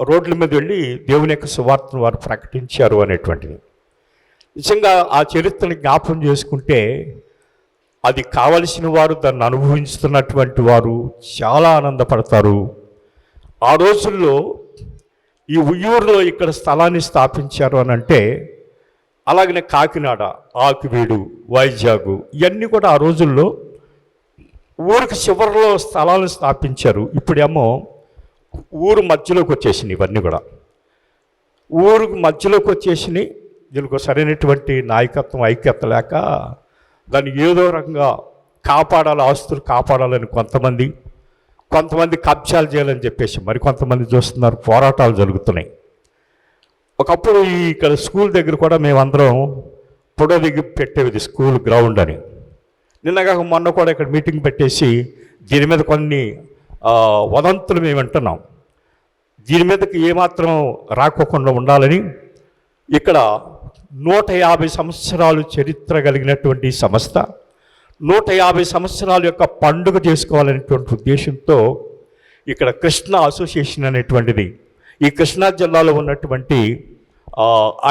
రోడ్ల మీద వెళ్ళి దేవుని యొక్క సువార్తను వారు ప్రకటించారు అనేటువంటిది. నిజంగా ఆ చరిత్రని జ్ఞాపకం చేసుకుంటే అది కావలసిన వారు, దాన్ని అనుభవిస్తున్నటువంటి వారు చాలా ఆనందపడతారు. ఆ రోజుల్లో ఈ ఉయ్యూరులో ఇక్కడ స్థలాన్ని స్థాపించారు అని అంటే, అలాగనే కాకినాడ, ఆకివీడు, వైజాగ్ ఇవన్నీ కూడా ఆ రోజుల్లో ఊరికి చివరిలో స్థలాలను స్థాపించారు. ఇప్పుడేమో ఊరు మధ్యలోకి వచ్చేసినాయి. ఇవన్నీ కూడా ఊరికి మధ్యలోకి వచ్చేసినాయి. దీనికి సరైనటువంటి నాయకత్వం, ఐక్యత లేక దాన్ని ఏదో రకంగా కాపాడాలి, ఆస్తులు కాపాడాలని కొంతమంది కబ్జాలు చేయాలని చెప్పేసి మరి కొంతమంది చూస్తున్నారు. పోరాటాలు జరుగుతున్నాయి. ఒకప్పుడు ఇక్కడ స్కూల్ దగ్గర కూడా మేమందరం పొడవ దిగి పెట్టేది స్కూల్ గ్రౌండ్ అని. నిన్నగా మొన్న కూడా ఇక్కడ మీటింగ్ పెట్టేసి దీని మీద కొన్ని వదంతులు మేము వింటున్నాం. దీని మీదకి ఏమాత్రం రాకోకుండా ఉండాలని ఇక్కడ 150 సంవత్సరాలు చరిత్ర కలిగినటువంటి సంస్థ 150 సంవత్సరాల యొక్క పండుగ చేసుకోవాలనేటువంటి ఉద్దేశంతో ఇక్కడ కృష్ణా అసోసియేషన్ అనేటువంటిది, ఈ కృష్ణా జిల్లాలో ఉన్నటువంటి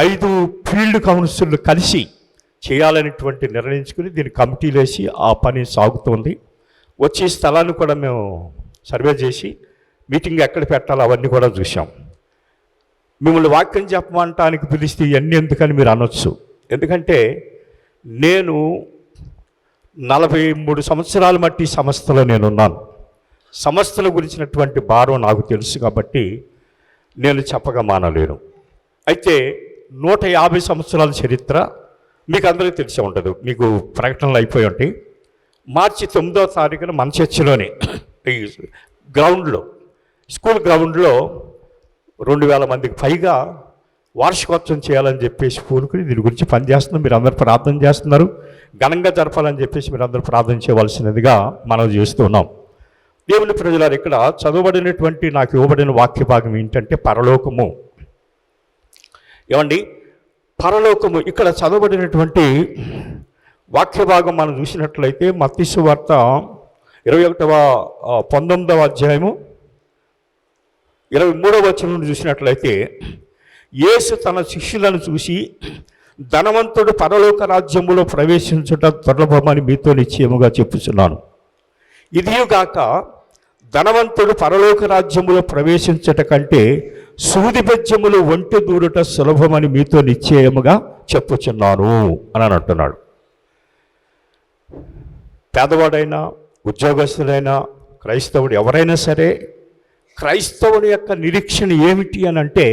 5 ఫీల్డ్ కౌన్సిళ్ళు కలిసి చేయాలనేటువంటి నిర్ణయించుకుని దీన్ని కమిటీలు వేసి ఆ పని సాగుతుంది. వచ్చి స్థలాన్ని కూడా మేము సర్వే చేసి మీటింగ్ ఎక్కడ పెట్టాలో అవన్నీ కూడా చూసాం. మిమ్మల్ని వాక్యం చెప్పమంటానికి పిలిస్తే ఇవన్నీ ఎందుకని మీరు అనొచ్చు. ఎందుకంటే నేను 43 సంవత్సరాల మట్టి సంస్థలో నేనున్నాను. సంస్థల గురించినటువంటి భారం నాకు తెలుసు కాబట్టి నేను చెప్పగా మానలేను. అయితే 150 సంవత్సరాల చరిత్ర మీకు అందరికీ తెలిసే ఉంటుంది, మీకు ప్రకటనలు అయిపోయి ఉంటాయి. మార్చి 9వ తారీఖున మన చర్చిలోనే ఈ గ్రౌండ్లో, స్కూల్ గ్రౌండ్లో 2000 మందికి పైగా వార్షికోత్సవం చేయాలని చెప్పేసి పూనుకుని దీని గురించి పనిచేస్తున్నాం. మీరు అందరూ ప్రార్థన చేస్తున్నారు. ఘనంగా జరపాలని చెప్పేసి మీరు అందరూ ప్రార్థన చేయవలసినదిగా మనం చేస్తున్నాం. దేవుని ప్రజలారు, ఇక్కడ చదవబడినటువంటి నాకు ఇవ్వబడిన వాక్య భాగం ఏంటంటే పరలోకము. ఏమండి, పరలోకము ఇక్కడ చదవబడినటువంటి వాక్య భాగం మనం చూసినట్లయితే మత్తయి సువార్త 19వ అధ్యాయము 23వ వచనం చూసినట్లయితే, యేసు తన శిష్యులను చూసి, ధనవంతుడు పరలోక రాజ్యములో ప్రవేశించుట దుర్లభమని మీతో నిశ్చయముగా చెప్పుచున్నాను. ఇదియుగాక ధనవంతుడు పరలోక రాజ్యములో ప్రవేశించట కంటే సూది బెజ్జములు ఒంటి దూరుట సులభమని మీతో నిశ్చయముగా చెప్పుచున్నాను అని అంటున్నాడు. పేదవాడైనా, ఉద్యోగస్తుడైనా, క్రైస్తవుడు ఎవరైనా సరే, క్రైస్తవుని యొక్క నిరీక్షణ ఏమిటి అని అంటే,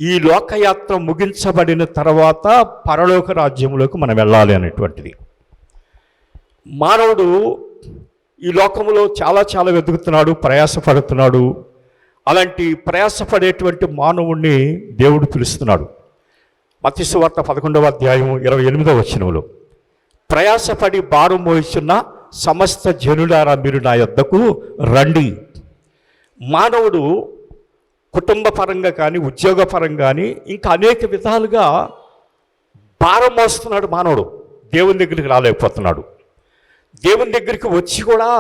ఈ లోకయాత్ర ముగించబడిన తర్వాత పరలోక రాజ్యంలోకి మనం వెళ్ళాలి అనేటువంటిది. మానవుడు ఈ లోకంలో చాలా వెతుకుతున్నాడు, ప్రయాసపడుతున్నాడు. అలాంటి ప్రయాసపడేటువంటి మానవుణ్ణి దేవుడు పిలుస్తున్నాడు. మత్తయి సువార్త 11వ అధ్యాయం 28వ వచనంలో, ప్రయాసపడి భారం మోయిచున్న సమస్త జనులారా మీరు నా యొద్దకు రండి. మానవుడు కుటుంబ పరంగా కానీ ఉద్యోగపరంగా కానీ ఇంకా అనేక విధాలుగా భారం మోస్తున్నాడు. మానవుడు దేవుని దగ్గరికి రాలేకపోతున్నాడు. దేవుని దగ్గరికి వచ్చి కూడా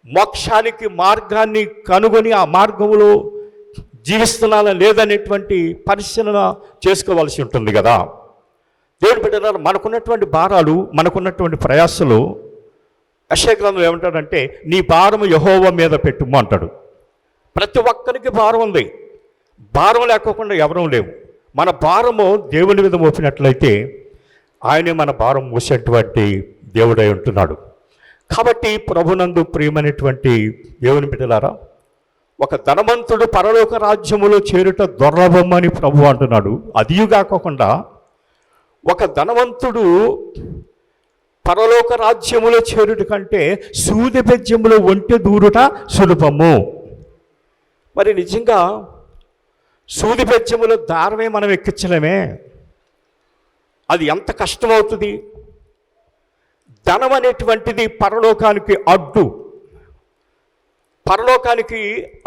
మోక్షానికి మార్గాన్ని కనుగొని ఆ మార్గంలో జీవిస్తున్నానా లేదనేటువంటి పరిశీలన చేసుకోవాల్సి ఉంటుంది కదా. దేవుని బిడ్డలారా, మనకున్నటువంటి భారాలు, మనకున్నటువంటి ప్రయాసలు, యెషయా గ్రంథంలో ఏమంటాడంటే నీ భారము యెహోవా మీద పెట్టుము అంటాడు. ప్రతి ఒక్కరికి భారం ఉంది. భారం లేకోకుండా ఎవరూ లేవు. మన భారము దేవుని మీద మోపినట్లయితే ఆయనే మన భారం మోసేటువంటి దేవుడై ఉంటున్నాడు. కాబట్టి ప్రభునందు ప్రియమైనటువంటి దేవుని బిడ్డలారా, ఒక ధనవంతుడు పరలోక రాజ్యములో చేరుట దుర్లభమని ప్రభు అంటున్నాడు. అదియు కాకుండా ఒక ధనవంతుడు పరలోక రాజ్యములో చేరుట కంటే సూది బెజ్జములో ఒంటె దూరుట సులభము. మరి నిజంగా సూది బెజ్జములో దారమే మనం ఎక్కించలేమే. అది ఎంత కష్టమవుతుంది. ధనం అనేటువంటిది పరలోకానికి అడ్డు. పరలోకానికి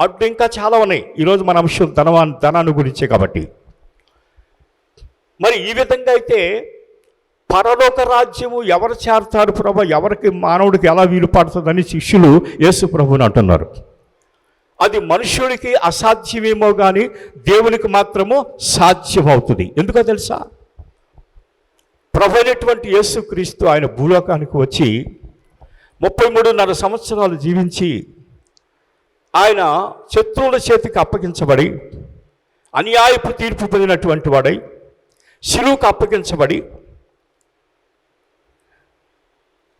అడ్డు ఇంకా చాలా ఉన్నాయి. ఈరోజు మన అంశం ధనాన్ని గురించే కాబట్టి. మరి ఈ విధంగా అయితే పరలోక రాజ్యము ఎవరు చేరతారు ప్రభు, ఎవరికి మానవుడికి ఎలా వీలు పడుతుందని శిష్యులు యేసు ప్రభుని అంటున్నారు. అది మనుషుడికి అసాధ్యమేమో కానీ దేవునికి మాత్రము సాధ్యమవుతుంది. ఎందుకో తెలుసా? ప్రభు అయినటువంటి యేసుక్రీస్తు ఆయన భూలోకానికి వచ్చి 33.5 సంవత్సరాలు జీవించి ఆయన శత్రువుల చేతికి అప్పగించబడి అన్యాయపు తీర్పు పొందినటువంటి వాడై శిలువకు అప్పగించబడి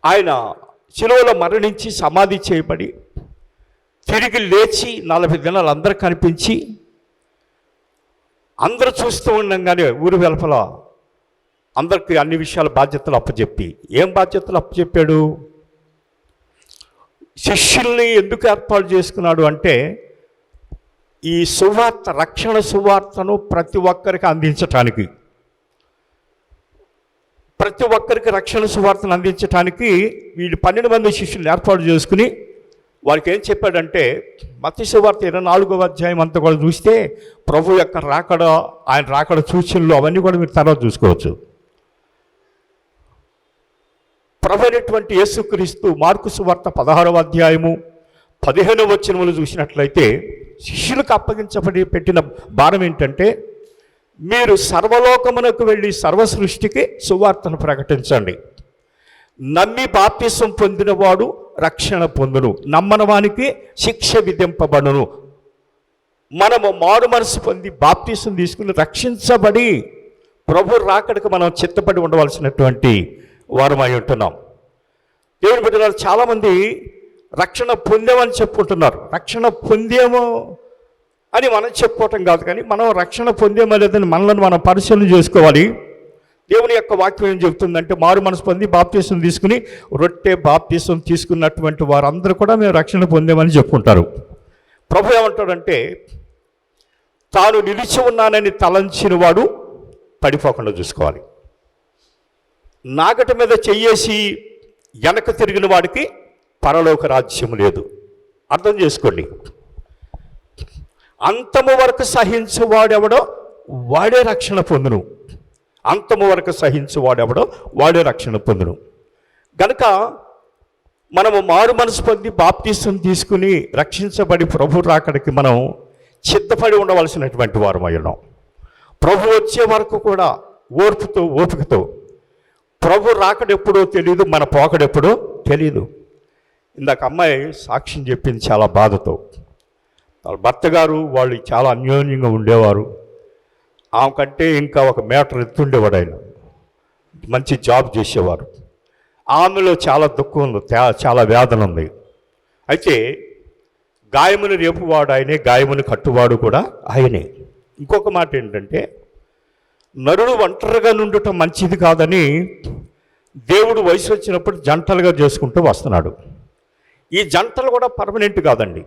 ఆయన శిలువలో మరణించి సమాధి చేయబడి తిరిగి లేచి 40 దినాలు అందరూ కనిపించి అందరూ చూస్తూ ఉండగానే ఊరు వెలుపల అందరికీ అన్ని విషయాల బాధ్యతలు అప్పచెప్పి, ఏం బాధ్యతలు అప్పచెప్పాడు? శిష్యుల్ని ఎందుకు ఏర్పాటు చేసుకున్నాడు అంటే ఈ సువార్త, రక్షణ సువార్తను ప్రతి ఒక్కరికి అందించటానికి, ప్రతి ఒక్కరికి రక్షణ సువార్తను అందించటానికి వీళ్ళు 12 మంది శిష్యులు ఏర్పాటు చేసుకుని వారికి ఏం చెప్పాడంటే, మత్తయి సువార్త 24వ అధ్యాయం అంతా కూడా చూస్తే ప్రభు యొక్క రాకడ, ఆయన రాకడ సూచనలు అవన్నీ కూడా మీరు తర్వాత చూసుకోవచ్చు. ప్రభు అయినటువంటి యేసుక్రీస్తు మార్కు సువార్త 16వ అధ్యాయము 15వ వచనములు చూసినట్లయితే శిష్యులకు అప్పగించబడి పెట్టిన భారం ఏంటంటే, మీరు సర్వలోకమునకు వెళ్ళి సర్వ సృష్టికి సువార్తను ప్రకటించండి. నమ్మి బాప్తిసం పొందినవాడు రక్షణ పొందును, నమ్మని వానికి శిక్ష విధింపబడును. మనము మారు మనసు పొంది బాప్తిసం తీసుకుని రక్షించబడి ప్రభు రాకడికి మనం చిత్తపడి ఉండవలసినటువంటి వారమై ఉంటున్నాం. దేవుని బిడ్డలారా, చాలామంది రక్షణ పొందామని చెప్పుకుంటున్నారు. రక్షణ పొందేమో అని మనం చెప్పుకోవటం కాదు, కానీ మనం రక్షణ పొందేమో లేదని మనల్ని మనం పరిశీలన చేసుకోవాలి. దేవుని యొక్క వాక్యం ఏం చెబుతుందంటే, మారు మనసు పొంది బాప్తిసం తీసుకుని రొట్టె బాప్తిసం తీసుకున్నటువంటి వారందరూ కూడా మేము రక్షణ పొందామని చెప్పుకుంటారు. ప్రభు ఏమంటాడంటే, తాను నిలిచి ఉన్నానని తలంచిన వాడు పడిపోకుండా చూసుకోవాలి. నాగటి మీద చెయ్యేసి వెనక తిరిగిన వాడికి పరలోక రాజ్యం లేదు. అర్థం చేసుకోండి. అంతము వరకు సహించువాడెవడో వాడే రక్షణ పొందును. అంతము వరకు సహించువాడెవడో వాడే రక్షణ పొందును. గనుక మనము మారు మనసు పొంది బాప్తిసం తీసుకుని రక్షించబడి ప్రభు రాకడికి మనం సిద్ధపడి ఉండవలసినటువంటి వారమై ఉన్నాం. ప్రభు వచ్చే వరకు కూడా ఓర్పుతో, ఓపికతో, ప్రభు రాకడెప్పుడో తెలియదు, మన పోకడెప్పుడో తెలియదు. ఇందాక అమ్మాయి సాక్ష్యం చెప్పింది చాలా బాధతో. వాళ్ళ భర్త గారు వాళ్ళు చాలా అన్యోన్యంగా ఉండేవారు. ఆమె కంటే ఇంకా 1 మీటర్ ఎత్తుండేవాడు ఆయన. మంచి జాబ్ చేసేవారు. ఆమెలో చాలా దుఃఖం ఉంది, చాలా వేదన ఉంది. అయితే గాయమును రేపువాడు ఆయనే, గాయమును కట్టువాడు కూడా ఆయనే. ఇంకొక మాట ఏంటంటే, నరుడు ఒంటరిగా నుండటం మంచిది కాదని దేవుడు వయసు వచ్చినప్పుడు జంటలుగా చేసుకుంటూ వస్తున్నాడు. ఈ జంటలు కూడా పర్మనెంట్ కాదండి.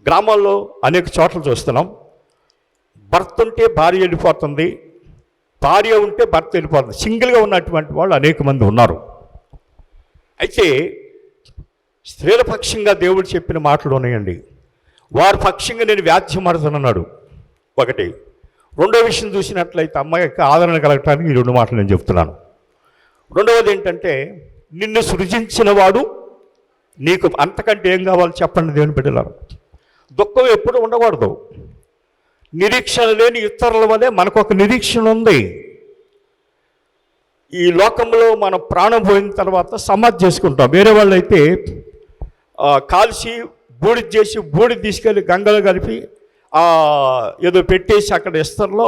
గ్రామాల్లో అనేక చోట్ల చూస్తున్నాం. భర్త ఉంటే భార్య వెళ్ళిపోతుంది, భార్య ఉంటే భర్త వెళ్ళిపోతుంది. సింగిల్గా ఉన్నటువంటి వాళ్ళు అనేక మంది ఉన్నారు. అయితే స్త్రీల పక్షంగా దేవుడు చెప్పిన మాటలు ఉన్నాయండి. వారి పక్షంగా నేను వ్యాధ్యమాడుతున్నాడు ఒకటి. రెండో విషయం చూసినట్లయితే అమ్మాయికి ఆదరణ కలగటానికి ఈ 2 మాటలు నేను చెప్తున్నాను. రెండవది ఏంటంటే, నిన్ను సృజించిన వాడు నీకు అంతకంటే ఏం కావాలో చెప్పండి దేవుని బిడ్డలారా. దుఃఖం ఎప్పుడు ఉండకూడదు. నిరీక్షణ లేని ఇతరుల వల్లే మనకు ఒక నిరీక్షణ ఉంది. ఈ లోకంలో మనం ప్రాణం పోయిన తర్వాత సమాధి చేసుకుంటాం. వేరే వాళ్ళు అయితే కాల్చి బూడిద చేసి బూడిద తీసుకెళ్ళి గంగలో కలిపి ఏదో పెట్టేసి అక్కడ ఇస్తర్లో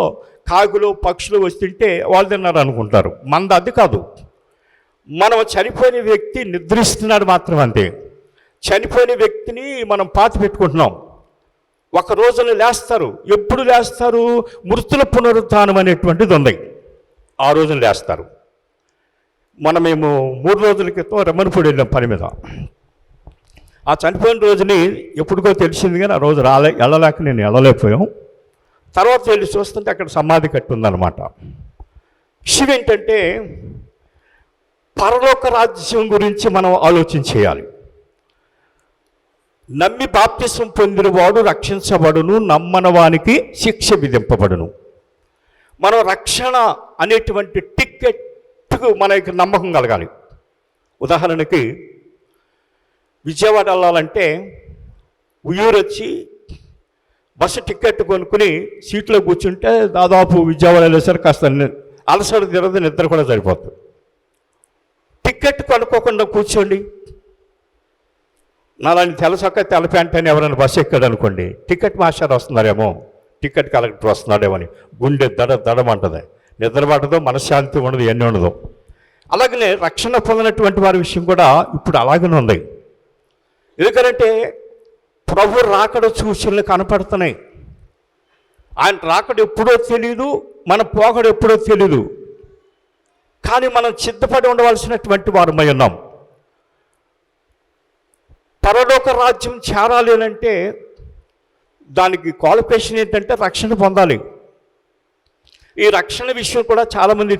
కాకులు పక్షులు వస్తుంటే వాళ్ళు తిన్నారు అనుకుంటారు. మనది అది కాదు. మనం చనిపోయిన వ్యక్తి నిద్రిస్తున్నాడు మాత్రం అంతే. చనిపోయిన వ్యక్తిని మనం పాతి పెట్టుకుంటున్నాం. ఒక రోజున లేస్తారు. ఎప్పుడు లేస్తారు? మృతుల పునరుత్థానం అనేటువంటిది ఉంది. ఆ రోజున లేస్తారు. మేము 3 రోజుల క్రితం రమ్మనపూడి వెళ్ళాం పని మీద. ఆ చనిపోయిన రోజుని ఎప్పుడుకో తెలిసింది, కానీ ఆ రోజు వెళ్ళలేక నేను వెళ్ళలేకపోయాం. తర్వాత వెళ్ళి చూస్తుంటే అక్కడ సమాధి కట్టి ఉందన్నమాట. విషయం ఏంటంటే, పరలోక రాజ్యం గురించి మనం ఆలోచన చేయాలి. నమ్మి బాప్తిసం పొందినవాడు రక్షించబడును, నమ్మని వానికి శిక్ష విధింపబడును. మనం రక్షణ అనేటువంటి టికెట్కు మనకి నమ్మకం కలగాలి. ఉదాహరణకి విజయవాడ వెళ్ళాలంటే ఉయ్యూరు వచ్చి బస్సు టికెట్ కొనుక్కుని సీట్లో కూర్చుంటే దాదాపు విజయవాడ వెళ్ళేసరికి కాస్త అలసట తిరగదు, నిద్ర కూడా సరిపోతుంది. టికెట్ కొనుక్కోకుండా కూర్చోండి. నాలాంటి తెల్లసొక్క తెల్ల ప్యాంట్ అని ఎవరైనా బస్సు ఎక్కాడు అనుకోండి, టికెట్ మాస్టర్ వస్తున్నారేమో, టికెట్ కలెక్టర్ వస్తున్నాడేమో అని గుండె దడమంటది, నిద్ర పట్టదు, మనశ్శాంతి ఉండదు, ఎన్ని ఉండదు. అలాగనే రక్షణ పొందినటువంటి వారి విషయం కూడా ఇప్పుడు అలాగనే ఉంది. ఎందుకంటే ప్రభు రాకడ సూచనలు కనపడుతున్నాయి. ఆయన రాకడ ఎప్పుడో తెలియదు, మన పోకడ ఎప్పుడో తెలియదు. కానీ మనం సిద్ధపడి ఉండవలసినటువంటి వారమై ఉన్నాం. పరలోక రాజ్యం చేరాలి అంటే దానికి క్వాలిఫికేషన్ ఏంటంటే రక్షణ పొందాలి. ఈ రక్షణ విషయం కూడా చాలామంది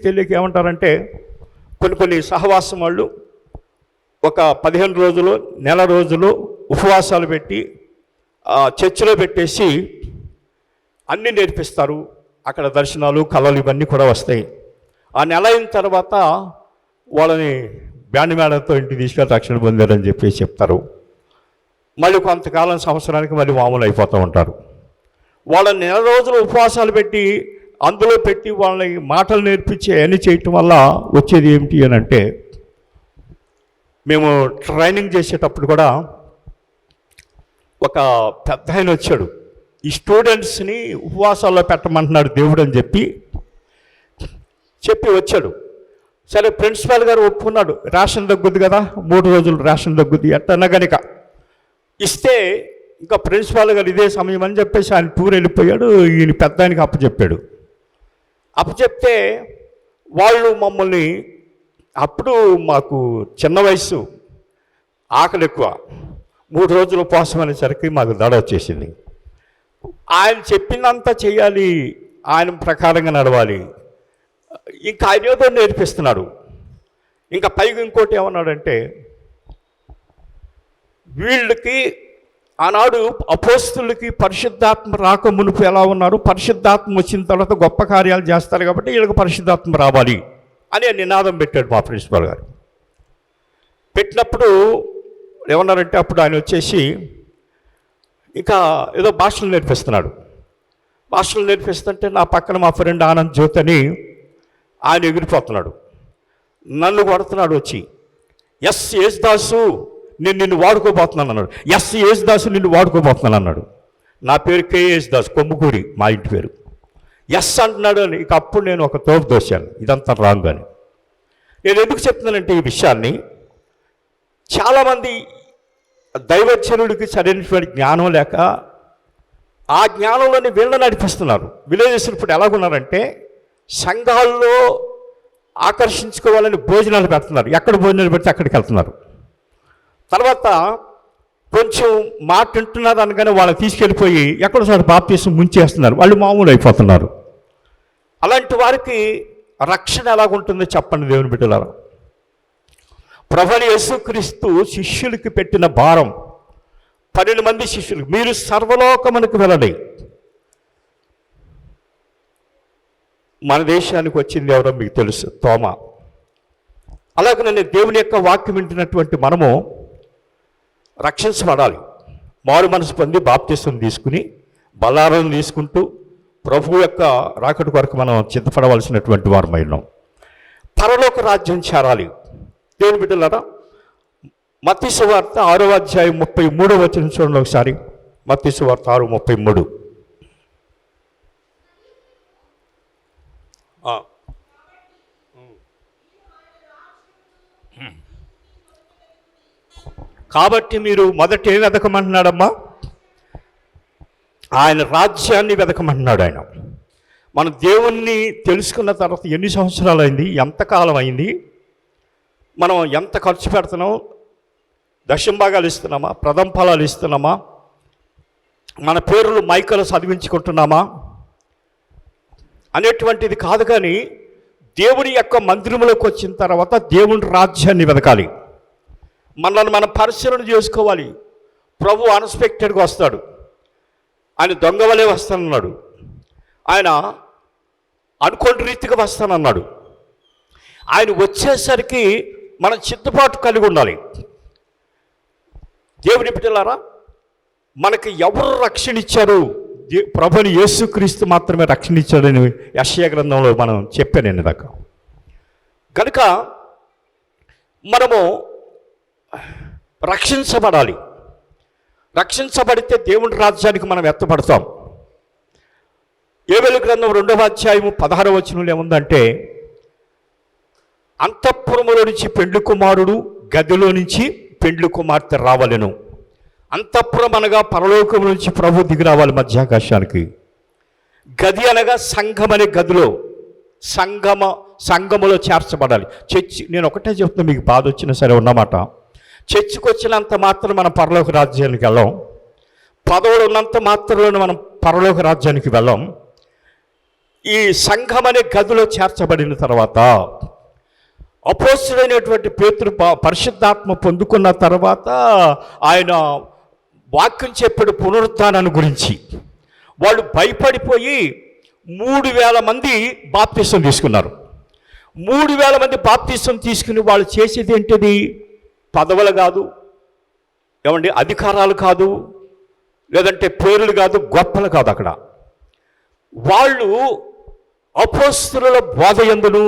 తెలియక ఏమంటారంటే, కొన్ని సహవాసం వాళ్ళు ఒక 15 రోజులు, నెల రోజులు ఉపవాసాలు పెట్టి చర్చిలో పెట్టేసి అన్నీ నేర్పిస్తారు. అక్కడ దర్శనాలు, కళలు ఇవన్నీ కూడా వస్తాయి. ఆ నెల అయిన తర్వాత వాళ్ళని బ్యాండ్ మేళంతో ఇంటికి తీసుకెళ్ళి రక్షణ పొందారని చెప్పేసి చెప్తారు. మళ్ళీ కొంతకాలం, సంవత్సరానికి మళ్ళీ మామూలు అయిపోతూ ఉంటారు. వాళ్ళని నెల రోజులు ఉపవాసాలు పెట్టి అందులో పెట్టి వాళ్ళని మాటలు నేర్పించి అన్నీ చేయటం వల్ల వచ్చేది ఏమిటి అని అంటే, మేము ట్రైనింగ్ చేసేటప్పుడు కూడా ఒక పెద్ద ఆయన వచ్చాడు. ఈ స్టూడెంట్స్ని ఉపవాసాల్లో పెట్టమంటున్నాడు దేవుడు అని చెప్పి వచ్చాడు. సరే, ప్రిన్సిపాల్ గారు ఒప్పుకున్నాడు. రేషన్ తగ్గుద్ది కదా, 3 రోజులు రేషన్ తగ్గుద్ది ఎట్టన్నా కనుక ఇస్తే, ఇంకా ప్రిన్సిపాల్ గారు ఇదే సమయం అని చెప్పేసి ఆయన టూర్ వెళ్ళిపోయాడు. ఈయన పెద్ద ఆయనకి అప్పచెప్పాడు. అప్పచెప్తే వాళ్ళు మమ్మల్ని, అప్పుడు మాకు చిన్న వయసు, ఆకలి ఎక్కువ, 3 రోజులు ఉపవాసం అనేసరికి మాకు దడ వచ్చేసింది. ఆయన చెప్పిందంతా చేయాలి, ఆయన ప్రకారంగా నడవాలి. ఇంకా ఆయన ఏదో నేర్పిస్తున్నాడు. ఇంకా పైగా ఇంకోటి ఏమన్నాడంటే, వీళ్ళకి ఆనాడు అపోస్తులకి పరిశుద్ధాత్మ రాక మునుపు ఎలా ఉన్నారు, పరిశుద్ధాత్మ వచ్చిన తర్వాత గొప్ప కార్యాలు చేస్తారు కాబట్టి వీళ్ళకి పరిశుద్ధాత్మ రావాలి అని నినాదం పెట్టాడు మా ప్రిన్సిపాల్ గారు. పెట్టినప్పుడు ఏమన్నారంటే, అప్పుడు ఆయన వచ్చేసి ఇంకా ఏదో భాషలు నేర్పిస్తున్నాడు. భాషలు నేర్పిస్తుంటే నా పక్కన మా ఫ్రెండ్ ఆనంద్ జ్యోతి అని ఆయన ఎగిరిపోతున్నాడు. నన్ను కొడుతున్నాడు వచ్చి, యేసుదాసు నేను నిన్ను వాడుకోబోతున్నాను అన్నాడు. యేసుదాసు నిన్ను వాడుకోబోతున్నాను అన్నాడు. నా పేరు యేసుదాసు, కొమ్ముకూరి మా ఇంటి పేరు. అంటున్నాడు అని. ఇక అప్పుడు నేను ఒక తోపు దోశాను, ఇదంతా రాంగ్ అని. నేను ఎందుకు చెప్తున్నానంటే ఈ విషయాన్ని, చాలామంది దైవజనుడికి సరైనటువంటి జ్ఞానం లేక ఆ జ్ఞానంలోని వీళ్ళని నడిపిస్తున్నారు. విలేజెస్ ఇప్పుడు ఎలాగున్నారంటే, సంఘాల్లో ఆకర్షించుకోవాలని భోజనాలు పెడుతున్నారు. ఎక్కడ భోజనాలు పెడితే అక్కడికి వెళ్తున్నారు. తర్వాత కొంచెం మాట వింటున్నారు అనగానే వాళ్ళని తీసుకెళ్ళిపోయి ఎక్కడో చోట బాప్తీసం ముంచేస్తున్నారు, వాళ్ళు మామూలు అయిపోతున్నారు. అలాంటి వారికి రక్షణ ఎలాగుంటుందో చెప్పండి దేవుని బిడ్డలారా. ప్రభువైన యేసుక్రీస్తు శిష్యులకి పెట్టిన భారం, 12 మంది శిష్యులు, మీరు సర్వలోకమునకు వెళ్ళండి. మన దేశానికి వచ్చింది ఎవరో మీకు తెలుసు, తోమా. అలాగనే దేవుని యొక్క వాక్యం వింటున్నటువంటి మనము రక్షించబడాలి. మారు మనసు పొంది బాప్తిసం తీసుకుని బలారం తీసుకుంటూ ప్రభు యొక్క రాకడ కొరకు మనం సిద్ధపడవలసినటువంటి వారమై ఉన్నాం. పరలోక రాజ్యం చేరాలి. దేవుని బిడ్డలారా, మత్తయి సువార్త 6వ అధ్యాయం 33వ వచనం చూడండి ఒకసారి. మత్తయి సువార్త 6:33. కాబట్టి మీరు మొదట ఏం వెతకమంటున్నాడమ్మా? ఆయన రాజ్యాన్ని వెతకమంటున్నాడు. ఆయన మన దేవుణ్ణి తెలుసుకున్న తర్వాత ఎన్ని సంవత్సరాలు అయింది, ఎంతకాలం అయింది, మనం ఎంత ఖర్చు పెడుతున్నాం, దశంభాగాలు ఇస్తున్నామా, ప్రథమ ఫలాలు ఇస్తున్నామా, మన పేర్లు మైకలు చదివించుకుంటున్నామా అనేటువంటిది కాదు. కానీ దేవుని యొక్క మందిరంలోకి వచ్చిన తర్వాత దేవుని రాజ్యాన్ని వెతకాలి. మనల్ని మనం పరిశీలన చేసుకోవాలి. ప్రభు అన్ఎక్స్పెక్టెడ్గా వస్తాడు. ఆయన దొంగ వలె వస్తానన్నాడు. ఆయన అనుకోని రీతిగా వస్తానన్నాడు. ఆయన వచ్చేసరికి మనం చిత్తపాటు కలిగి ఉండాలి. దేవుని బిడ్డలారా, మనకి ఎవరు రక్షణ ఇచ్చారు? ప్రభుని యేసుక్రీస్తు మాత్రమే రక్షణ ఇచ్చాడని యెషయా గ్రంథంలో మనం చెప్పాను నేను దాకా. కనుక మనము రక్షించబడాలి. రక్షించబడితే దేవుని రాజ్యానికి మనం ఎత్తపడతాం. యోవేలు గ్రంథం 2వ అధ్యాయము 16వ వచనంలో ఏముందంటే, అంతఃపురములో నుంచి పెండ్లి కుమారుడు, గదిలో నుంచి పెండ్లి కుమార్తె రావలెను. అంతఃపురం అనగా పరలోకం నుంచి ప్రభు దిగి రావాలి మధ్యాకాశానికి. గది అనగా సంఘం అనే గదిలో, సంఘములో చేర్చబడాలి. చర్చి, నేను ఒకటే చెప్తున్నా, మీకు బాధ వచ్చినా సరే ఉన్నమాట, చర్చికి వచ్చినంత మాత్రం మనం పరలోక రాజ్యానికి వెళ్ళాం. పదవులు ఉన్నంత మాత్రంలో మనం పరలోక రాజ్యానికి వెళ్ళాం. ఈ సంఘం అనే గదిలో చేర్చబడిన తర్వాత అపోస్తుడైనటువంటి పేతురు పరిశుద్ధాత్మ పొందుకున్న తర్వాత ఆయన వాక్యం చెప్పాడు పునరుత్థానాన్ని గురించి. వాళ్ళు భయపడిపోయి 3000 మంది బాప్తిసం తీసుకున్నారు. 3000 మంది బాప్తిసం తీసుకుని వాళ్ళు చేసేది ఏంటిది? పదవులు కాదు, ఏమండి, అధికారాలు కాదు, లేదంటే పేర్లు కాదు, గొప్పలు కాదు. అక్కడ వాళ్ళు అపోస్తుల బోధ యందును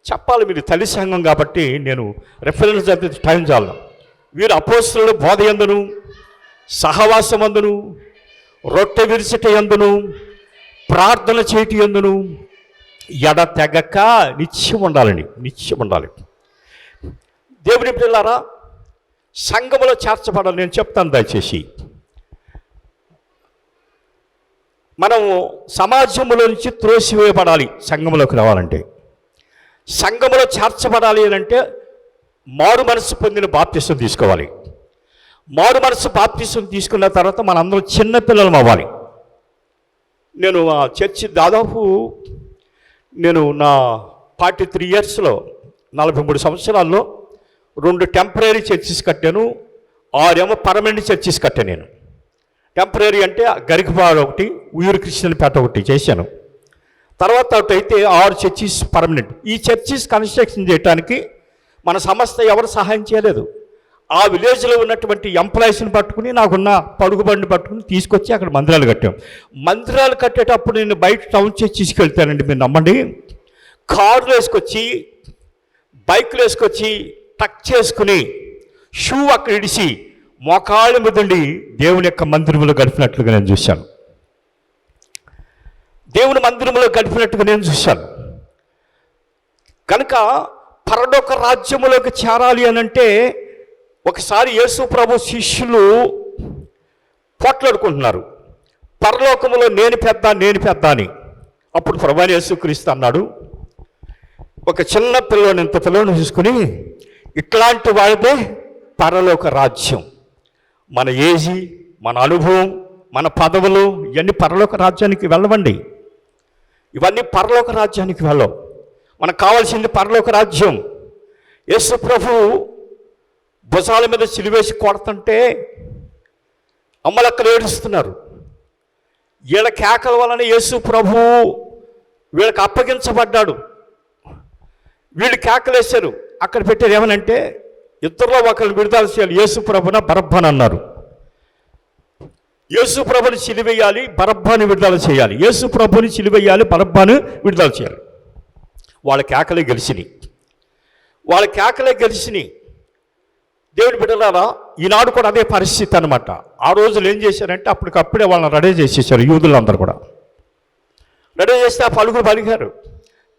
చెప్పాలి. మీరు తల్లి సంఘం కాబట్టి నేను రెఫరెన్స్ అయితే టైం చాలు. వీరు అపోస్తుల బోధ యందును, సహవాసమందును, రొట్టె విరిచట యందును, ప్రార్థన చేయటి యందును ఎడతెగక నిత్యం ఉండాలండి, నిత్యం ఉండాలి. దేవుని పిల్లారా, సంఘములో చేర్చబడాలి. నేను చెప్తాను దయచేసి. మనము సమాజంలో నుంచి త్రోసివేయబడాలి. సంఘంలోకి రావాలంటే, సంఘములో చేర్చబడాలి అని అంటే మారు మనసు పొందిన బాప్తిసం తీసుకోవాలి. మారు మనసు బాప్తిసం తీసుకున్న తర్వాత మనందరం చిన్నపిల్లలం అవ్వాలి. నేను ఆ చర్చి దాదాపు నా 43 ఇయర్స్లో 43 సంవత్సరాల్లో 2 టెంపరీ చర్చిస్ కట్టాను, 6 పర్మనెంట్ చర్చిస్ కట్టాను. నేను టెంపరీ అంటే గరికపాడు ఒకటి, ఉయ్యూరు కృష్ణపేట ఒకటి చేశాను. తర్వాత అయితే 6 చర్చిస్ పర్మనెంట్. ఈ చర్చిస్ కన్స్ట్రక్షన్ చేయడానికి మన సంస్థ ఎవరు సహాయం చేయలేదు. ఆ విలేజ్లో ఉన్నటువంటి ఎంప్లాయీస్ని పట్టుకుని, నాకున్న పడుగుబండిని పట్టుకుని తీసుకొచ్చి అక్కడ మందిరాలు కట్టాం. మందిరాలు కట్టేటప్పుడు నేను బయట టౌన్ చర్చిస్కి వెళ్తానండి, మీరు నమ్మండి. కార్లు వేసుకొచ్చి, బైక్లు వేసుకొచ్చి, టక్ చేసుకుని, షూ అక్కడ ఇడిసి, మోకాళ్ళ మీదండి దేవుని యొక్క మందిరంలో గడిపినట్లుగా నేను చూశాను. దేవుని మందిరంలో గడిపినట్టుగా నేను చూశాను. కనుక పరలోక రాజ్యములోకి చేరాలి అనంటే, ఒకసారి యేసు ప్రభు శిష్యులు పోట్లాడుకుంటున్నారు, పరలోకములో నేను పెద్ద అని. అప్పుడు ప్రభువైన యేసుక్రీస్తు అన్నాడు, ఒక చిన్న పిల్లని, ఇంత పిల్లని చూసుకుని, ఇట్లాంటి వాడిదే పరలోక రాజ్యం. మన ఏజీ, మన అనుభవం, మన పదవులు ఇవన్నీ పరలోక రాజ్యానికి వెళ్ళవండి. ఇవన్నీ పరలోక రాజ్యానికి వెళ్ళవు. మనకు కావాల్సింది పరలోక రాజ్యం. యేసు ప్రభు భుజాల మీద సిలువేసి కొడుతుంటే అమ్మలు అక్కడ ఏడుస్తున్నారు. వీళ్ళ కేకల వలన యేసు ప్రభు వీళ్ళకి అప్పగించబడ్డాడు. వీళ్ళు కేకలేశారు. అక్కడ పెట్టారు ఏమనంటే, ఇద్దరిలో ఒకరిని విడుదల చేయాలి, యేసు ప్రభున బరబ్బని అన్నారు. యేసు ప్రభుని సిలువేయాలి, బరబ్బాని విడుదల చేయాలి. యేసు ప్రభుని సిలువేయాలి, బరబ్బాని విడుదల చేయాలి. వాళ్ళ కేకలే గెలిచినాయి. దేవుని బిడ్డలారా, ఈనాడు కూడా అదే పరిస్థితి అనమాట. ఆ రోజులు ఏం చేశారంటే అప్పటికప్పుడే వాళ్ళని రెడీ చేసేసారు. యూదులందరూ కూడా రెడీ చేస్తే ఆ పలుకులు పలికారు.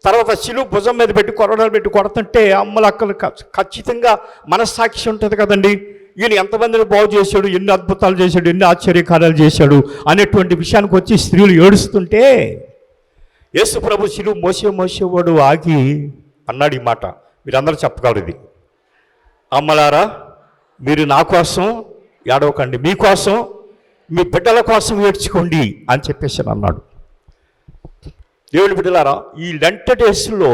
తర్వాత శిలువ భుజం మీద పెట్టి కొరడాలు పెట్టి కొడుతుంటే అమ్మలు అక్కలు ఖచ్చితంగా మనస్సాక్షి ఉంటుంది కదండి. ఈయన ఎంతమందిని బాగు చేశాడు, ఎన్ని అద్భుతాలు చేశాడు, ఎన్ని ఆశ్చర్యకార్యాలు చేశాడు అనేటువంటి విషయానికి వచ్చి స్త్రీలు ఏడుస్తుంటే యేసు ప్రభు శిలువ మోసేవాడు ఆగి అన్నాడు ఈ మాట. మీరందరూ చెప్పగలరు ఇది. అమ్మలారా, మీరు నా కోసం ఏడవకండి, మీకోసం, మీ బిడ్డల కోసం ఏడ్చుకోండి అని చెప్పేసి అన్నాడు. దేవుని బిడ్డలారా, ఈ లెంట్ డేస్లో